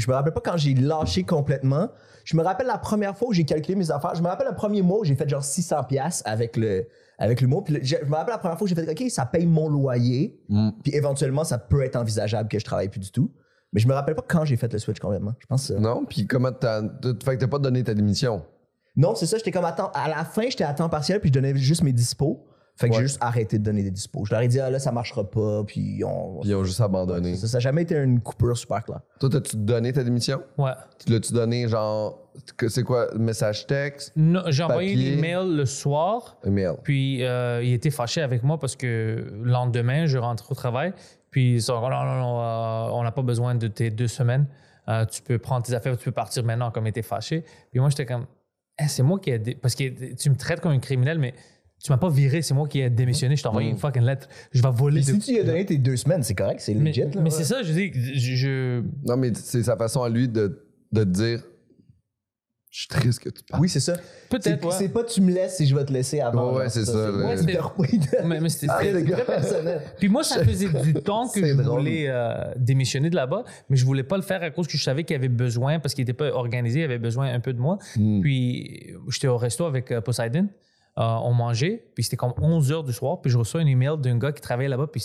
je me rappelle pas quand j'ai lâché complètement. Je me rappelle la première fois où j'ai calculé mes affaires. Je me rappelle le premier mois où j'ai fait genre 600$ avec l'humour. Puis je me rappelle la première fois où j'ai fait OK, ça paye mon loyer. Puis éventuellement, ça peut être envisageable que je travaille plus du tout. Mais je me rappelle pas quand j'ai fait le switch complètement. Je pense Non? Puis comment fait que t'as pas donné ta démission? Non, c'est ça, j'étais comme à la fin, j'étais à temps partiel puis je donnais juste mes dispos. Fait que j'ai juste arrêté de donner des dispos. Je leur ai dit là ça marchera pas puis Puis ils ont juste abandonné. ça a jamais été une coupure super claire. Toi, t'as-tu donné ta démission? Ouais. L'as-tu donné genre... C'est quoi? Message texte? Non, j'ai envoyé Papier. une email le soir. Email. Puis il était fâché avec moi parce que le lendemain, je rentrais au travail. Puis ils sont non, on n'a pas besoin de tes 2 semaines. Tu peux prendre tes affaires, tu peux partir maintenant, comme il était fâché. Puis moi, j'étais comme, c'est moi qui ai... Parce que tu me traites comme un criminel, mais tu m'as pas viré, c'est moi qui ai démissionné. Je t'ai envoyé une fucking lettre. Je vais voler. Si tu lui as donné tes 2 semaines, c'est correct, c'est Mais, legit. Là, mais c'est ça, je dis, Non, mais c'est sa façon à lui de te dire je suis triste que tu partes. Oui, c'est ça. Peut-être, ouais. C'est pas tu me laisses et je vais te laisser avant. Ouais, c'est ça, là. Ouais, Mais c'était c'est très... très personnel. Puis moi, ça faisait du temps que C'est je drôle. voulais démissionner de là-bas, mais je voulais pas le faire à cause que je savais qu'il avait besoin, parce qu'il était pas organisé, il avait besoin un peu de moi. Puis j'étais au resto avec Poseidon, on mangeait, puis c'était comme 11h du soir, puis je reçois un email d'un gars qui travaillait là-bas, puis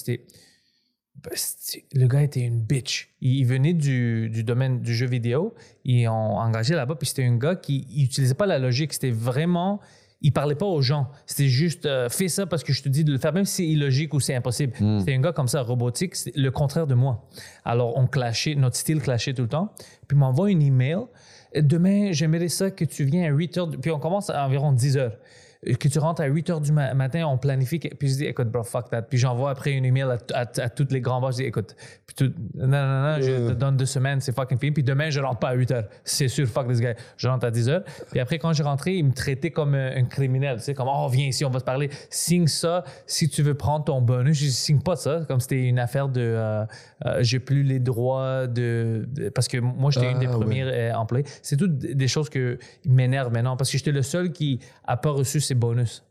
le gars était une bitch. Il venait du domaine du jeu vidéo. Ils ont engagé là-bas. Puis c'était un gars qui n'utilisait pas la logique. C'était vraiment... Il parlait pas aux gens. C'était juste fais ça parce que je te dis de le faire, même si c'est illogique ou c'est impossible. C'était un gars comme ça, robotique. C'est le contraire de moi. Alors, on clashait, notre style clashait tout le temps. Puis il m'envoie une email. Demain, j'aimerais ça que tu viennes à 8h. Puis on commence à environ 10h. Que tu rentres à 8h du matin, on planifie. Puis je dis, écoute, bro, fuck that. Puis j'envoie après une email à tous les grands boss. Je dis, écoute, non, je te donne 2 semaines, c'est fucking fini. Puis demain, je rentre pas à 8h. C'est sûr, fuck this guy. Je rentre à 10h. Puis après, quand j'ai rentré, il me traitait comme un criminel. Tu sais, comme, oh, viens ici, on va se parler. Signe ça si tu veux prendre ton bonus. Je dis, signe pas ça. Comme c'était une affaire de. J'ai plus les droits parce que moi, j'étais une des premières employées. C'est toutes des choses qui m'énervent maintenant parce que j'étais le seul qui a pas reçu ses bonus.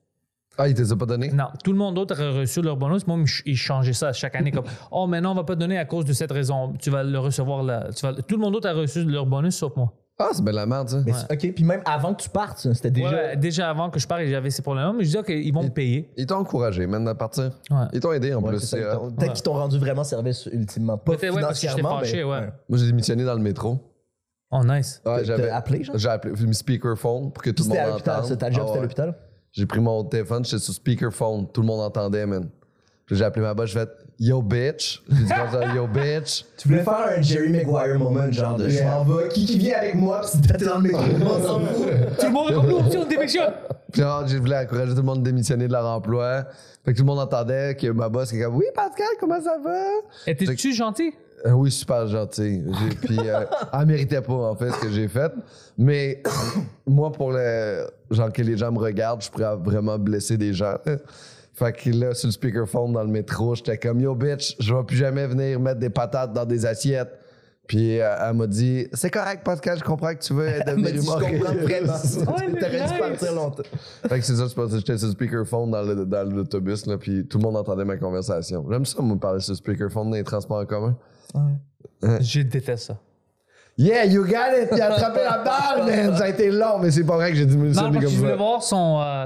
Ah, il te les a pas donné? Non, tout le monde d'autre a reçu leur bonus. Moi, ils changeaient ça chaque année comme oh, maintenant, on va pas te donner à cause de cette raison. Tu vas le recevoir là. Tout le monde d'autre a reçu leur bonus sauf moi. Ah, c'est bien la merde, ça. Mais OK, puis même avant que tu partes, c'était déjà... Ouais, déjà avant que je parte, j'avais ces problèmes. Mais je disais qu'ils vont me payer. Ils t'ont encouragé, même, à partir. Ouais. Ils t'ont aidé, en Ouais, plus. c'est ça, c'est, peut-être qu'ils t'ont rendu vraiment service ultimement. Pas Peut-être, ouais, parce que j'étais financièrement, fâché, mais... ouais. Moi, j'ai démissionné dans le métro. Oh, nice. Ouais, T'as appelé, genre? J'ai appelé, j'ai mis speakerphone pour que tout le C'était monde à l'hôpital, entende. ça, ta job, Ah c'était à ouais. l'hôpital? J'ai pris mon téléphone, j'étais sur speakerphone. Tout le monde entendait, man. Puis j'ai appelé ma boss, j'ai fait Yo, bitch. J'ai dit comme ça, Yo, bitch. Tu voulais faire un Jerry Maguire moment, genre de je m'en vais, qui vient avec moi, pis t'es dans le métro, on s'en fout. Tout le monde est comme nous, on démissionne. Puis genre, j'ai voulu encourager tout le monde à démissionner de leur emploi. Fait que tout le monde entendait que ma boss était comme Oui, Pascal, comment ça va? Étais-tu gentil? Oui, super gentil. Puis elle méritait pas, en fait, ce que j'ai fait. Mais moi, pour genre que les gens me regardent, je pourrais vraiment blesser des gens. Fait que là, sur le speakerphone dans le métro, j'étais comme Yo, bitch, je vais plus jamais venir mettre des patates dans des assiettes. Puis elle m'a dit C'est correct, Pascal, je comprends que tu veux devenir Je humoriste. comprends vraiment. Ouais, T'aurais dû nice. partir longtemps. Fait que c'est ça, je pense que j'étais sur le speakerphone dans l'autobus, là, puis tout le monde entendait ma conversation. J'aime ça, moi, parler sur le speakerphone dans les transports en commun. Je déteste ça. Yeah, you got it! Il a attrapé la balle, man! Ça a été long, mais c'est pas vrai que j'ai diminué ça Non, parce que comme je voulais ça. voir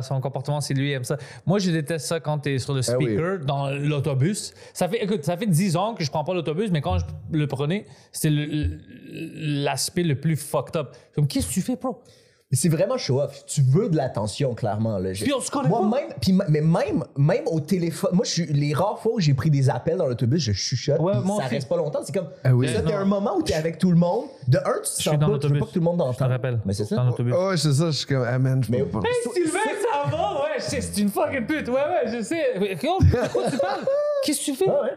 son comportement, si lui aime ça. Moi, je déteste ça quand tu es sur le speaker, dans l'autobus. Écoute, ça fait 10 ans que je prends pas l'autobus, mais quand je le prenais, c'était l'aspect le plus fucked up. Comme, qu'est-ce que tu fais, bro? C'est vraiment show-off. Tu veux de l'attention, clairement. Là. Puis on se connaît moi, pas. même au téléphone, moi, les rares fois où j'ai pris des appels dans l'autobus, je chuchote. Ouais, puis moi ça aussi. reste pas longtemps. C'est comme, oui. ça, t'es un moment où t'es avec tout le monde. De un, tu te suis sens dans pas, tu veux l'autobus. pas que tout le monde Je te t'entende. rappelle. Mais c'est ça. Dans l'autobus. Oh, ouais, c'est ça, je suis comme, ah man, je peux pas. Hey, Sylvain, ça va? Ouais, c'est une fucking pute. Ouais, je sais. De quoi tu parles? Qu'est-ce que tu fais? Ah ouais.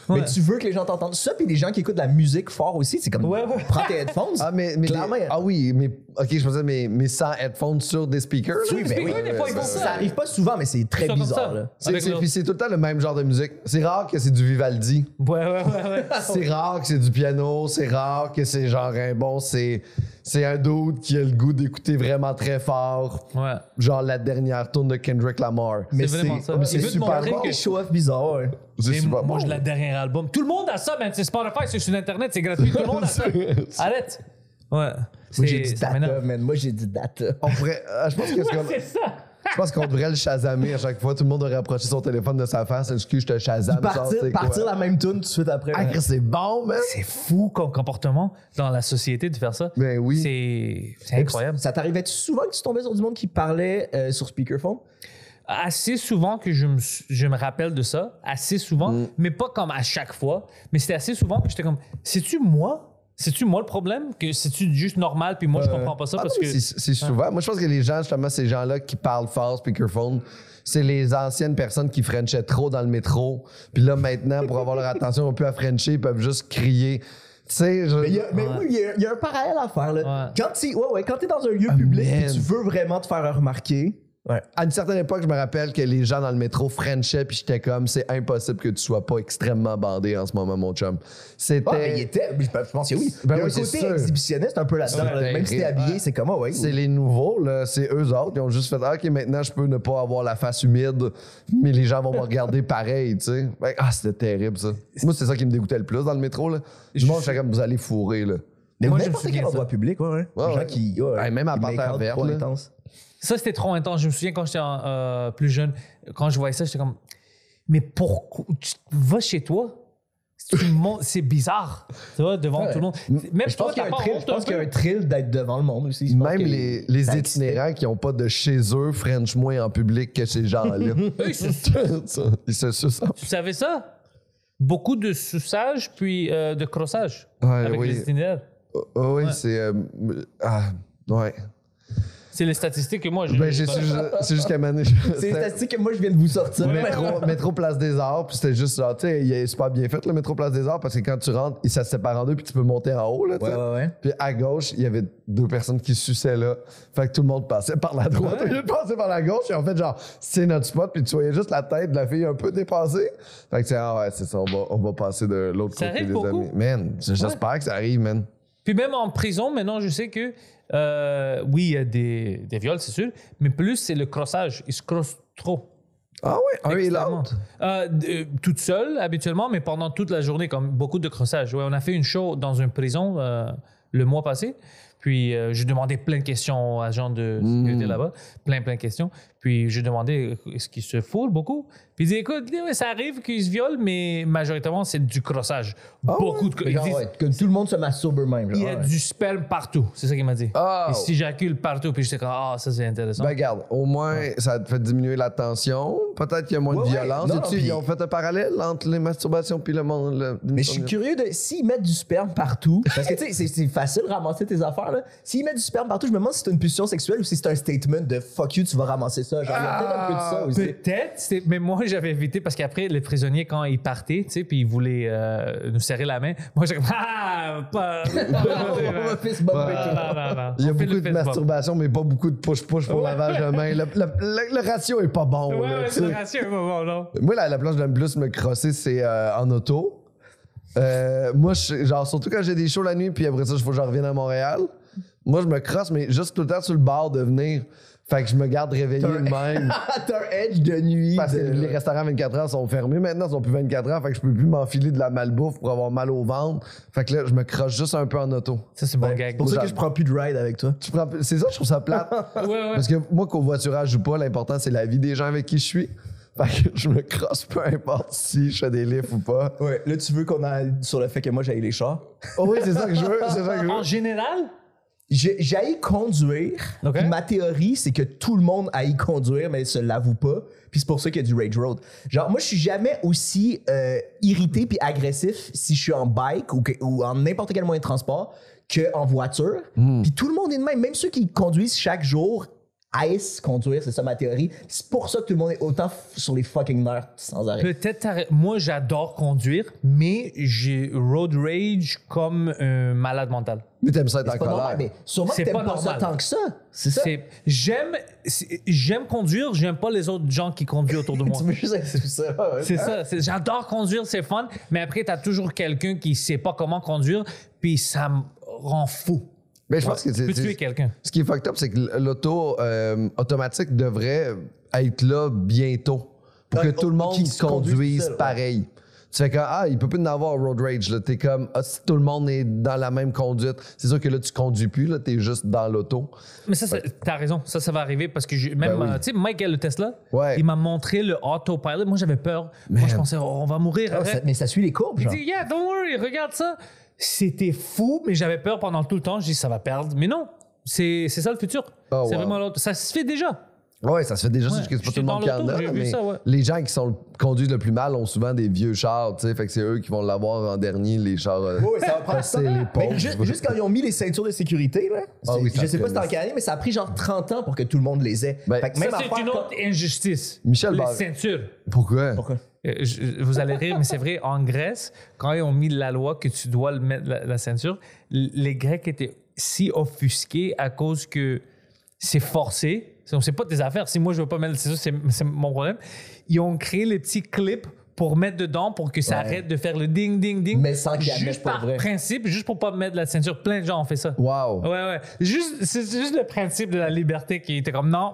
Mais tu veux que les gens t'entendent. Ça, puis les gens qui écoutent de la musique fort aussi, c'est comme, Ouais. prends tes headphones. Ah, mais clairement. ah oui, mais ok, je pensais, mais sans headphones sur des speakers. là. Oui, ben oui. Des fois, ils font Ça arrive pas souvent, mais c'est très Ça comme bizarre. ça. Là. Avec Puis le- c'est tout le temps le même genre de musique. C'est rare que c'est du Vivaldi. Ouais. C'est rare que c'est du piano. C'est rare que c'est genre un bon. C'est un dude qui a le goût d'écouter vraiment très fort. Ouais. Genre la dernière tourne de Kendrick Lamar. C'est vraiment ça. mais Il c'est veut te super montrer bon. que Show-off bizarre, ouais. C'est Et super moi, bon. je l'ai dernier album. Tout le monde a ça, man. C'est Spotify, c'est sur Internet, c'est gratuit. Tout le monde a ça. Arrête. Ouais. Moi, j'ai dit ça data, m'énerve. man. Moi, j'ai dit data. On pourrait, je pense que c'est comme- C'est ça. je pense qu'on devrait le chasamer à chaque fois. Tout le monde devrait approcher son téléphone de sa face. Excuse, je te chasame. Partir la même tune tout de suite après. Ah, Chris, c'est bon, man. C'est fou comme comportement dans la société de faire ça. Ben oui. C'est incroyable. Ça t'arrivait souvent que tu tombais sur du monde qui parlait sur speakerphone? Assez souvent que je me rappelle de ça, assez souvent, mais pas comme à chaque fois, mais c'était assez souvent que j'étais comme, c'est-tu moi le problème? Que c'est-tu juste normal puis moi je comprends pas ça Ah parce non, que... mais c'est souvent. Moi, je pense que les gens, justement, ces gens-là qui parlent fort, speakerphone, c'est les anciennes personnes qui frenchaient trop dans le métro. Puis là, maintenant, pour avoir leur attention, on peut à frencher, ils peuvent juste crier. Tu sais, Mais oui, il y a un parallèle à faire. Là. Ouais. Quand t'es dans un lieu public et man. tu veux vraiment te faire remarquer, à une certaine époque, je me rappelle que les gens dans le métro frenchaient, puis j'étais comme, c'est impossible que tu sois pas extrêmement bandé en ce moment, mon chum. C'était. mais il était. Je pense que oui. Ben il y a oui, un c'est côté sûr. exhibitionniste un peu là-dedans. Ouais, là. Même si t'es habillé, c'est comme, ouais. C'est les nouveaux, là, c'est eux autres qui ont juste fait ah, OK, maintenant je peux ne pas avoir la face humide, mais les gens vont me regarder pareil, tu sais. Ben, c'était terrible ça. Moi, c'est ça qui me dégoûtait le plus dans le métro. Là. Du monde, j'étais comme vous allez fourrer. Là. Mais Moi, je me n'importe souviens quel ça. endroit public, ouais. Ouais, Les gens ouais. qui. Ouais, même à qui Panthère make-out Verte, trop là. intense. Ça, c'était trop intense. Je me souviens quand j'étais plus jeune, quand je voyais ça, j'étais comme, mais pourquoi? Tu vas chez toi? C'est bizarre, tu vois, devant tout le monde. Même Je toi, pense qu'il y a t'as un pas thrill, honte je pense un qu'il y a peu? un thrill d'être devant le monde aussi. Je pense Même que les ça existe. itinérants qui n'ont pas de chez eux French moins en public que ces gens-là. Ils se sucent. Tu savais ça? Beaucoup de suçage puis de crossage Ouais, avec oui. les itinéraires. Oui, Ouais. c'est. Ouais. C'est les statistiques que moi, je... Ben, c'est juste qu'à Mané. C'est une statistique que moi, je viens de vous sortir. Métro Place des Arts, puis c'était juste genre, tu sais, il est super bien fait le métro Place des Arts parce que quand tu rentres, ça se sépare en deux, puis tu peux monter en haut, là, tu sais. Ouais. Puis à gauche, il y avait 2 personnes qui suçaient là. Fait que tout le monde passait par la droite. Au lieu de passer par la gauche, et en fait, genre, c'est notre spot, puis tu voyais juste la tête de la fille un peu dépassée. Fait que c'est, c'est ça, on va passer de l'autre Ça côté arrive des beaucoup. amis. Man, j'espère que ça arrive, man. Puis même en prison, maintenant, je sais que, oui, il y a des viols, c'est sûr, mais plus, c'est le crossage. Ils se crossent trop. Ah ouais, un et Extrêmement. l'autre. Toute seule, habituellement, mais pendant toute la journée, comme beaucoup de crossage. Ouais, on a fait une show dans une prison le mois passé. Puis, j'ai demandé plein de questions aux agents de sécurité là-bas. Plein de questions. Puis, j'ai demandé est-ce qu'ils se foulent beaucoup? Puis, ils disent écoute, ouais, ça arrive qu'ils se violent, mais majoritairement, c'est du crossage. Beaucoup de Mais genre, que tout le monde se masturbe eux-mêmes. Il y a du sperme partout. C'est ça qu'il m'a dit. Oh. Et si j'accule partout, puis j'étais comme ça, c'est intéressant. Ben regarde, au moins, ça te fait diminuer la tension. Peut-être qu'il y a moins de Ouais, violence. non, Et-tu, puis- ils ont fait un parallèle entre les masturbations puis le monde. Mais je suis curieux de s'ils mettent du sperme partout. Parce que tu sais, c'est facile de ramasser tes affaires. Là. S'ils mettent du sperme partout, je me demande si c'est une pulsion sexuelle ou si c'est un statement de fuck you, tu vas ramasser ça. Genre, il y a peut-être un peu de ça aussi. Peut-être, mais moi j'avais évité parce qu'après les prisonniers quand ils partaient, tu sais, puis ils voulaient nous serrer la main, moi j'étais comme pas. On va fist bump avec toi. Non. Il y a On fait beaucoup le de fist bump. masturbation, mais pas beaucoup de push-push pour lavage de main. Le ratio est pas bon. Ouais, là, ouais, tu c'est sais. le ratio, bon, non. Moi, la place que j'aime plus me crosser, c'est en auto. Moi, genre, surtout quand j'ai des shows la nuit, puis après ça, il faut que je revienne à Montréal. Moi, je me crosse, mais juste tout le temps sur le bord de venir. Fait que je me garde réveillé de même. T'as un edge de nuit. Parce que les restaurants 24 heures sont fermés maintenant, ils sont plus 24 heures, fait que je peux plus m'enfiler de la malbouffe pour avoir mal au ventre. Fait que là, je me croche juste un peu en auto. Ça c'est bon gag. C'est pour ça que je prends plus de ride avec toi. C'est ça, je trouve ça plate. Ouais. Parce que moi, covoiturage ou pas, l'important, c'est la vie des gens avec qui je suis. Fait que je me crosse peu importe si je fais des lifts ou pas. Ouais, là, tu veux qu'on aille sur le fait que moi, j'aille les chars? Oh oui, c'est ça que je veux. C'est ça que je En veux. général, J'haïs conduire. Ok. Puis ma théorie, c'est que tout le monde haït conduire, mais se l'avoue pas. Puis c'est pour ça qu'il y a du rage road. Genre, moi, je suis jamais aussi irrité puis agressif si je suis en bike ou en n'importe quel moyen de transport qu'en voiture. Puis tout le monde est de même. Même ceux qui conduisent chaque jour haïssent conduire, c'est ça ma théorie. C'est pour ça que tout le monde est autant sur les fucking nerfs sans arrêt. Peut-être, moi, j'adore conduire, mais j'ai road rage comme un malade mental. Mais t'aimes ça être en C'est pas colère. normal, mais sûrement que C'est t'aimes pas pas ça normal. tant que ça. C'est ça. J'aime conduire, j'aime pas les autres gens qui conduisent autour de moi. Tu veux juste être tout ça. Ouais. C'est ça. J'adore conduire, c'est fun, mais après, t'as toujours quelqu'un qui sait pas comment conduire, puis ça me rend fou. Mais je pense que Tu peux tuer quelqu'un. ce qui est fucked up, c'est que l'auto automatique devrait être là bientôt pour que Ouais, tout le monde qui se conduise conduise tout seul, pareil. Tu fais comme, il peut plus en avoir road rage. Là. T'es comme, si tout le monde est dans la même conduite, c'est sûr que là, tu conduis plus, là, t'es juste dans l'auto. Mais ça, t'as raison, ça va arriver parce que même, Ben oui. tu sais, Mike, le Tesla, Ouais. il m'a montré le autopilot. Moi, j'avais peur. Moi, je pensais, on va mourir. Ah, arrête. mais ça suit les courbes, Il genre. dit, yeah, don't worry, regarde ça. C'était fou, mais j'avais peur pendant tout le temps. Je dis, ça va perdre. Mais non, c'est ça le futur. Oh, c'est wow. vraiment l'autre. Ça se fait déjà. Ouais, ça se fait déjà, Ouais, c'est juste que c'est pas j'étais tout le monde dans qui en l'auto, a. j'ai vu Mais ça, ouais. les gens qui conduisent le plus mal ont souvent des vieux chars, tu sais, fait que c'est eux qui vont l'avoir en dernier, les chars. Oui, ça va prendre passer ça. les Mais pauvres. juste quand ils ont mis les ceintures de sécurité, là, Oui, ça je sais pas fait- si c'était en quelle année, mais ça a pris genre 30 ans pour que tout le monde les ait. Ben, Fait que Ça, même c'est affaire une autre injustice. Michel Les Barré. ceintures. Pourquoi? Pourquoi? Vous allez rire, mais c'est vrai, en Grèce, quand ils ont mis la loi que tu dois le mettre la ceinture, les Grecs étaient si offusqués à cause que c'est forcé. C'est pas tes affaires. Si moi, je veux pas mettre la ceinture, c'est mon problème. Ils ont créé les petits clips pour mettre dedans pour que ça Ouais. arrête de faire le ding, ding, ding. Mais sans qu'il y ait Juste pour par vrai. principe, juste pour pas mettre la ceinture. Plein de gens ont fait ça. Wow. Ouais. C'est juste le principe de la liberté qui était comme non.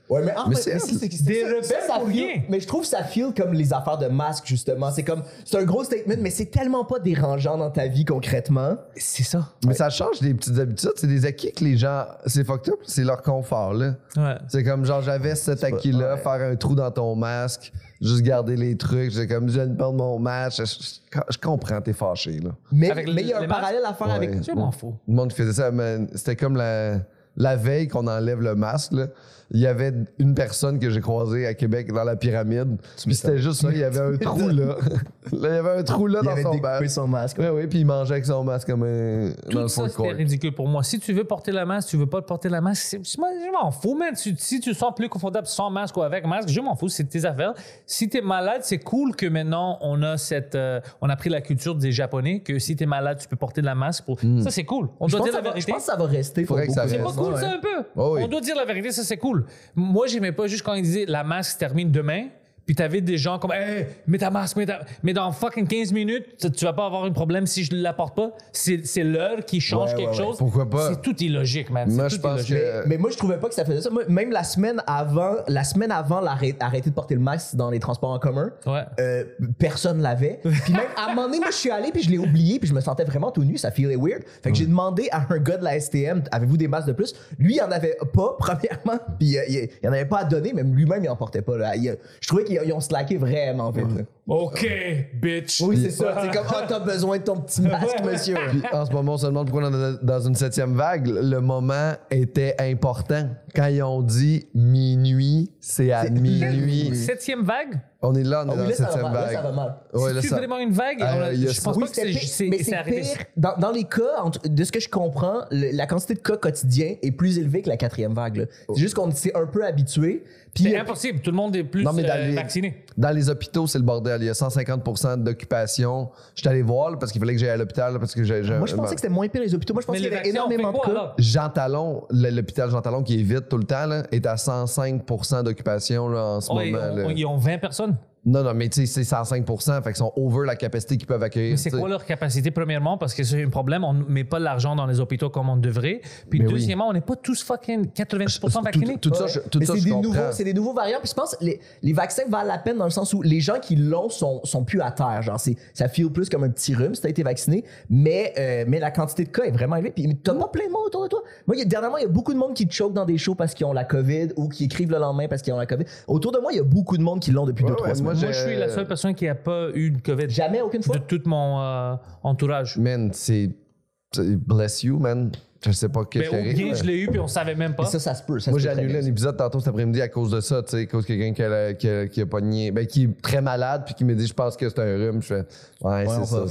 Ouais, mais Mais c'est- Des rebelles ça pour feel, rien. mais je trouve que ça feel comme les affaires de masque, justement. C'est un gros statement, mais c'est tellement pas dérangeant dans ta vie concrètement. C'est ça. Mais ça change des petites habitudes. C'est des acquis que les gens. C'est fucked up, c'est leur confort, là. Ouais. C'est comme genre, j'avais cet acquis-là, ouais. faire un trou dans ton masque, juste garder les trucs. J'ai comme, je viens de perdre mon match. Je comprends, t'es fâché, là. Mais Avec il y a un les parallèle à faire Ouais. avec. Je m'en fous. Le monde qui faisait ça, mais c'était comme la veille qu'on enlève le masque, là. Il y avait une personne que j'ai croisée à Québec dans la pyramide. Puis c'était juste ça, il y avait un trou là. Il y avait un trou là Il dans avait son découpé masque. son masque. Oui, puis il mangeait avec son masque comme un. dans Tout le ça, food c'était court. ridicule pour moi. Si tu veux porter la masque, tu veux pas porter la masque, je m'en fous, man. Si tu te sens plus confortable sans masque ou avec masque, je m'en fous, c'est tes affaires. Si t'es malade, c'est cool que maintenant on a on a pris la culture des Japonais que si t'es malade, tu peux porter de la masque. Ça, c'est cool. On Je doit pense, dire la je vérité. pense que ça va rester. Faudrait que ça C'est pas reste. cool, Ouais. ça, un peu. Oh oui. On doit dire la vérité, ça, c'est cool. Moi, j'aimais pas juste quand ils disaient la masque se termine demain. Puis t'avais des gens comme, hey, mets ta masque, mais dans fucking 15 minutes, tu vas pas avoir un problème si je ne l'apporte pas. C'est l'heure qui change Ouais, quelque ouais, ouais. chose. Pourquoi pas? C'est tout illogique, man. Moi, C'est je tout pense illogique. que. Mais moi, je trouvais pas que ça faisait ça. Moi, même la semaine avant arrêter de porter le masque dans les transports en commun, Ouais. personne l'avait. Puis même, à un moment donné, moi, je suis allé, puis je l'ai oublié, puis je me sentais vraiment tout nu. Ça feelait weird. Fait que j'ai demandé à un gars de la STM, avez-vous des masques de plus? Lui, il en avait pas, premièrement. Puis il en avait pas à donner, même lui-même, il en portait pas. Là. Je trouvais qu'ils ont slacké vraiment vite. là. OK, bitch. Oui, c'est ça. C'est comme, t'as besoin de ton petit masque, monsieur. Puis en ce moment, on se demande pourquoi on est dans une 7e vague. Le moment était important. Quand ils ont dit minuit, c'est à minuit. 7e vague? On est là, on est Ah dans oui, la là, ça 7e va mal. Là, vague. ça va mal. Ouais, là, C'est ça- vraiment une vague? il y a Je ça. pense Oui, pas que c'est mais c'est c'est arrivé. pire. Dans les cas, de ce que je comprends, la quantité de cas quotidiens est plus élevée que la 4e vague. là. C'est juste qu'on s'est un peu habitué. Puis C'est impossible. Tout le monde est plus Non, mais dans les- vacciné. Dans les hôpitaux, c'est le bordel. Il y a 150% d'occupation. Je suis allé voir là, parce qu'il fallait que j'aille à l'hôpital là, parce que moi, je pensais que c'était moins pire les hôpitaux. Moi, je pensais Mais qu'il y les avait vaccins, on fait énormément de quoi, cas. alors? Jean Talon, l'hôpital Jean Talon qui est vide tout le temps, là, est à 105% d'occupation là, en ce Ouais, moment. là. ils ont 20 personnes. Non, mais tu sais, c'est 105%, fait qu'ils sont over la capacité qu'ils peuvent accueillir. Mais c'est tu sais. quoi leur capacité, premièrement? Parce que c'est un problème. On ne met pas de l'argent dans les hôpitaux comme on devrait. Puis Mais oui. deuxièmement, on n'est pas tous fucking 90% vaccinés. Tout ça, tout Mais ça, c'est je des comprends. nouveaux, c'est des nouveaux variants. Puis je pense que les vaccins valent la peine dans le sens où les gens qui l'ont sont plus à terre. Genre, ça feel plus comme un petit rhume si t'as été vacciné. Mais la quantité de cas est vraiment élevée. Puis t'as pas plein de monde autour de toi. Moi, dernièrement, il y a beaucoup de monde qui choke dans des shows parce qu'ils ont la COVID ou qui écrivent le lendemain parce qu'ils ont la COVID. Autour de moi, il y a beaucoup de monde qui l'ont depuis 2-3 ouais, semaines. Moi, je suis la seule personne qui n'a pas eu de COVID Jamais, aucune fois. de tout mon entourage. Man, c'est bless you, man. Je sais pas qu'est-ce qui Ou bien arrive. je l'ai eu puis on savait même pas. Et ça se peut. Moi, j'ai annulé un épisode tantôt cet après-midi à cause de ça, tu sais, à cause de quelqu'un qui a pogné, ben, qui est très malade, puis qui me dit, je pense que c'est un rhume. Je fais, ouais, c'est ça.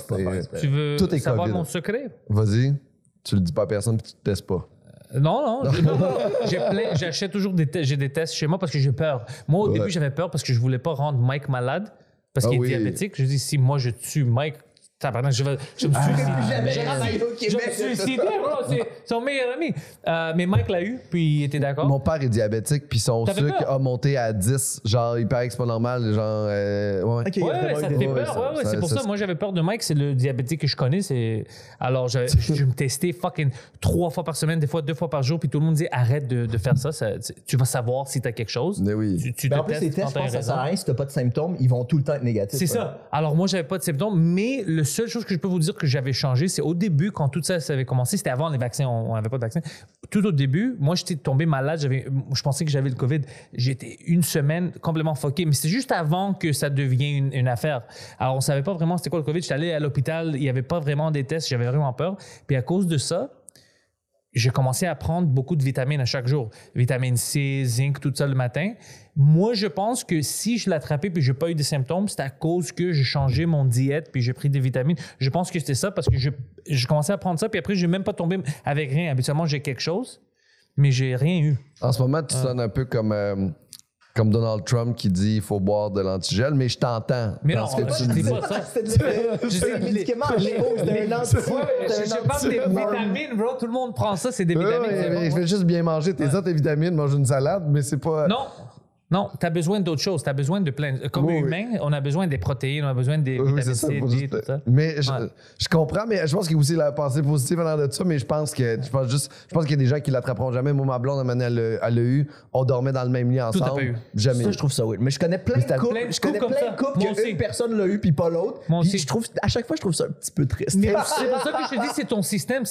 Tu veux Tout est savoir COVID. mon secret? Vas-y, tu le dis pas à personne, puis tu te testes pas. Non. J'achète toujours j'ai des tests chez moi parce que j'ai peur. Moi, au début, j'avais peur parce que je voulais pas rendre Mike malade parce qu'il est diabétique. Je dis, si moi je tue Mike, je me suicider, bro. C'est son meilleur ami. Mais Mike l'a eu, puis il était d'accord. Mon père est diabétique, puis son T'avais sucre peur? a monté à 10. Genre, il paraît que c'est pas normal. Genre, ouais. Ok, il y a Ouais, vraiment ça eu te des- fait peur. Ouais, c'est pour ça. Moi, j'avais peur de Mike. C'est le diabétique que je connais. Alors, je me testais fucking 3 fois par semaine, des fois 2 fois par jour. Puis tout le monde dit arrête de faire ça. Tu vas savoir si tu as quelque chose. Mais oui. Tu Mais te en plus, les testes quand tests, je t'as pense que ça raison. sert à rien. Si t'as pas de symptômes, ils vont tout le temps être négatifs. C'est ça. Alors, moi, j'avais pas de symptômes, mais la seule chose que je peux vous dire que j'avais changé, c'est au début, quand tout ça avait commencé, c'était avant les vaccins, on n'avait pas de vaccin. Tout au début, moi, j'étais tombé malade, je pensais que j'avais le COVID. J'étais une semaine complètement fucké, mais c'est juste avant que ça devienne une affaire. Alors, on savait pas vraiment c'était quoi le COVID. J'étais allé à l'hôpital, il y avait pas vraiment des tests, j'avais vraiment peur. Puis à cause de ça, j'ai commencé à prendre beaucoup de vitamines à chaque jour. Vitamine C, zinc, tout ça le matin. Moi, je pense que si je l'ai attrapé puis j'ai pas eu de symptômes, c'est à cause que j'ai changé mon diète puis j'ai pris des vitamines. Je pense que c'était ça parce que j'ai commencé à prendre ça puis après, j'ai même pas tombé avec rien. Habituellement, j'ai quelque chose, mais j'ai rien eu. En ce moment, tu sonnes un peu comme Donald Trump qui dit il faut boire de l'antigel, mais je t'entends. Mais dans non, ce que tu je me dis dis. pas ça. C'est des médicaments à cause d'un anti. Je parle des vitamines, bro. Tout le monde prend ça, c'est des Ouais, vitamines. c'est ouais, bon. je vais juste bien manger tes autres vitamines, manger une salade, mais c'est pas. Non, tu as besoin d'autres choses. Tu as besoin de plein. Comme Oui, humain, on a besoin des protéines, on a besoin des Oui, vitamines c'est ça, C, faut D, juste- tout ça. Mais Ouais. je comprends, mais je pense qu'il y a aussi la pensée positive en l'air de ça, mais je pense qu'il y a des gens qui l'attraperont jamais. Moi, ma blonde, elle l'a eu, on dormait dans le même lit Tout ensemble. a pas eu. Jamais. Ça, je trouve ça weird. Mais je connais plein de couples. plein de Je connais couples plein comme de ça. couples Moi que aussi. une personne l'a eu puis pas l'autre. Moi Puis aussi. je trouve, à chaque fois, je trouve ça un petit peu triste. Mais c'est pour ça que je te dis, c'est ton système.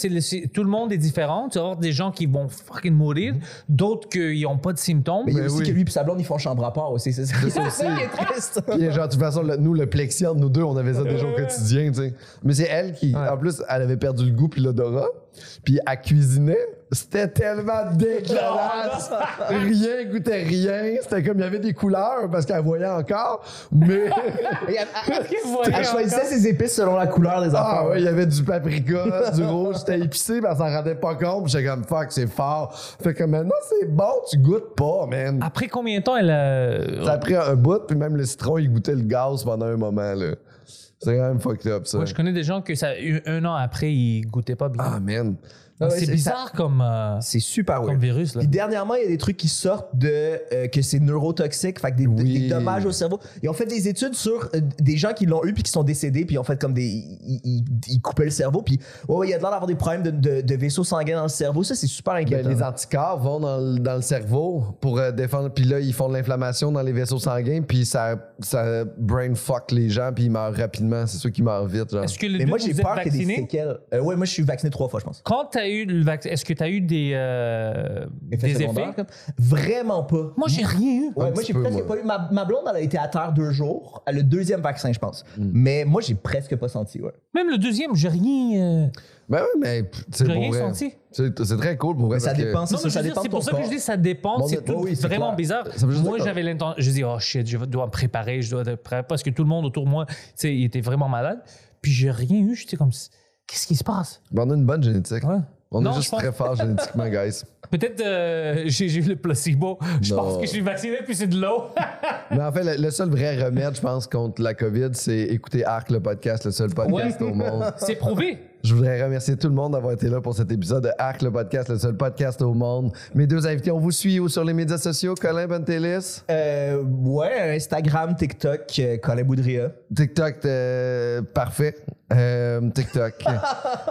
Tout le monde est différent. Tu vas avoir des gens qui vont fucking mourir, d'autres qui n'ont pas de symptômes. Mais il y a Ben aussi oui. que lui et sa blonde, ils font chambre à part aussi. C'est ça qui est triste. Puis, genre, de toute façon, nous, le plexi entre nous deux, on avait ça déjà au quotidien, tu sais. Mais c'est elle qui, en plus, elle avait perdu le goût puis l'odorat. Puis elle cuisinait. C'était tellement dégueulasse. Rien goûtait rien. C'était comme, il y avait des couleurs parce qu'elle voyait encore. Mais. Et elle choisissait ses épices selon la couleur des Ah affaires. ouais, il y avait du paprika, du rouge, c'était épicé, mais elle s'en rendait pas compte. Puis j'étais comme, fuck, c'est fort. Fait que maintenant, c'est bon, tu goûtes pas, man. Après combien de temps elle a. Ça a pris un bout, puis même le citron, il goûtait le gaz pendant un moment, là. C'est quand même fucked up, ça. Moi, je connais des gens que ça, un an après, ils goûtaient pas bien. Ah, man. Ouais, c'est bizarre comme C'est super comme weird. virus. Là. Puis dernièrement, il y a des trucs qui sortent de que c'est neurotoxique, fait que des dommages au cerveau. Ils ont fait des études sur des gens qui l'ont eu puis qui sont décédés, puis ils ont fait comme ils coupaient le cerveau, puis il y a de l'air d'avoir des problèmes de vaisseaux sanguins dans le cerveau. Ça, c'est super inquiétant. Ben, les anticorps vont dans le cerveau pour défendre, puis là, ils font de l'inflammation dans les vaisseaux sanguins, puis ça brain fuck les gens, puis ils meurent rapidement. C'est ceux qui meurent vite, genre. Est-ce que les Mais deux, moi, j'ai vous êtes peur qu'il y ait des vaccinés? séquelles. Ouais, moi, je suis vacciné 3 fois, je pense. Quand tu as eu le vaccin, est-ce que tu as eu des Secondaires, effets? comme. Vraiment pas. Moi, j'ai rien eu. Ouais, moi, petit j'ai peu, presque moi. pas eu. Ma blonde, elle a été à terre 2 jours. Elle a le 2e vaccin, je pense. Mais moi, j'ai presque pas senti, ouais. Même le deuxième, j'ai rien. Ben oui, mais c'est J'ai pour rien vrai. senti. C'est très cool pour vrai. Mais ça parce que- dépend, c'est Non, mais ça, je veux dire, dépend c'est de pour ton ça que je corps. dis ça dépend. Bon, C'est tout oui, c'est vraiment clair. bizarre. Ça veut juste Moi, dire- j'avais l'intention. Je dis, oh shit, je dois me préparer, je dois être prêt. Parce que tout le monde autour de moi, tu sais, il était vraiment malade. Puis j'ai rien eu. J'étais comme, qu'est-ce qui se passe? Ben, on a une bonne génétique. Ouais. On Non, est je juste pense- très fort génétiquement, guys. Peut-être j'ai eu le placebo. Je Non. pense que je suis vacciné, puis c'est de l'eau. Mais en fait, le seul vrai remède, je pense, contre la COVID, c'est écouter Arc, le podcast, le seul podcast au monde. C'est prouvé. Je voudrais remercier tout le monde d'avoir été là pour cet épisode de Arc, le podcast, le seul podcast au monde. Mes deux invités, on vous suit où sur les médias sociaux? Colin Bontelis? Ouais, Instagram, TikTok, Colin Boudria. TikTok, parfait. TikTok.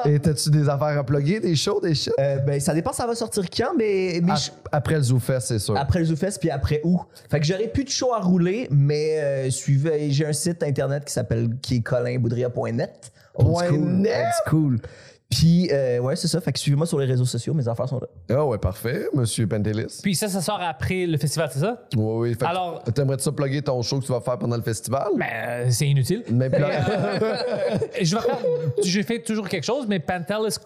Et t'as-tu des affaires à plugger, des shows, des shit? Ben, ça dépend, ça va sortir quand, mais Après le ZooFest, c'est sûr. après le ZooFest, puis après où. Fait que j'aurais plus de show à rouler, mais suivez, j'ai un site internet qui est colinboudria.net. Old Point school, net? old school. Puis, ouais, c'est ça. Fait que suivez-moi sur les réseaux sociaux. Mes affaires sont là. Ah ouais, parfait, Monsieur Pantelis. Puis ça sort après le festival, c'est ça? Oui, oui. Fait Alors- t'aimerais-tu ça plugger ton show que tu vas faire pendant le festival? Ben, c'est inutile. Mais Je fais toujours quelque chose, mais Pantelis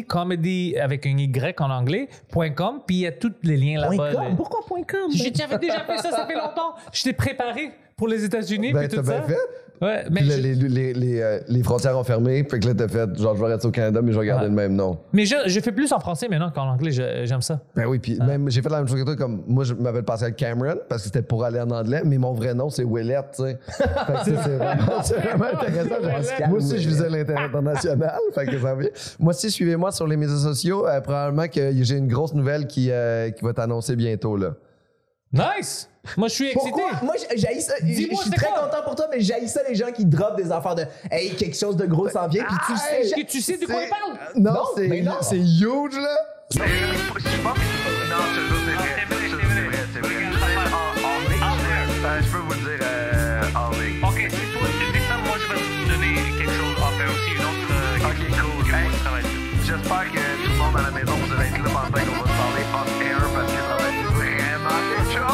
comedy avec un Y en anglais, .com, puis il y a tous les liens là-bas. .com? Pourquoi .com? J'avais déjà fait ça fait longtemps. J'étais préparé pour les États-Unis, Ben, puis t'as tout bien ça. fait. Ouais, mais, Puis là, les frontières ont fermé. Fait que là, t'as fait, genre, je vais rester au Canada, mais je vais garder Ouais. le même nom. mais je fais plus en français maintenant qu'en anglais. J'aime ça. Ben oui, puis même, j'ai fait la même chose que toi. Comme moi, je m'appelle Pascal Cameron parce que c'était pour aller en anglais, mais mon vrai nom, c'est Willette, tu sais. Fait que tu sais, c'est vraiment intéressant. Pascal Moi aussi, je Willette. visais l'international. Fait que ça vient. Moi aussi, suivez-moi sur les médias sociaux. Probablement que j'ai une grosse nouvelle qui va t'annoncer bientôt, là. Nice! Moi, je suis excité. Pourquoi? Moi, j'haïs ça. Je Dis-moi, suis c'est très quoi? content pour toi, mais j'haïs ça les gens qui dropent des affaires de hey, quelque chose de gros s'en vient, puis tu le sais. Est-ce que tu sais de quoi il parle? Non, Non, mais non. c'est huge, là. Je pense que non, je te jure, c'est vrai. C'est vrai. Je peux vous le dire en ligne. Ok, si toi tu dis ça, moi je vais te donner quelque chose à faire aussi, une autre Ok, cool. que moi Hey, je travaille dessus. j'espère que tout le monde à la maison, vous allez être là pendant qu'on va se parler off-air parce que ça va être vraiment quelque chose.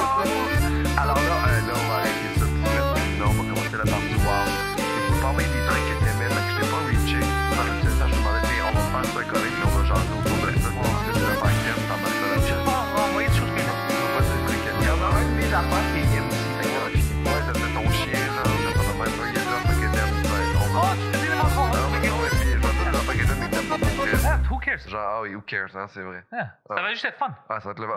Alors là, on va arrêter ça tout de suite. Là, on va commencer la partie wow. Et tu m'as envoyé des trucs que t'aimais, mais que je t'ai pas reaché. Pendant le temps, je me demandais, on va faire ça collègue, puis on va jaser autour de ça. On va essayer de le faire crème, ça marche pas là-dessus. On va envoyer des choses que On va pas se dire que- Il y en a un de mes affaires qui est aussi. Fait que, ouais, ça fait ton chien, genre, ça fait même pas, il y a des affaires que t'aimes. On va- Oh, tu te dis le mensonge. Non, mais gros, et puis, je vais te dire des affaires que j'aime, mais que t'aimes pas pour vrai. Ah, who cares? Genre, ah oui, who cares, hein, c'est vrai. Ah, ça va juste être fun. Ah, ça va être le fun.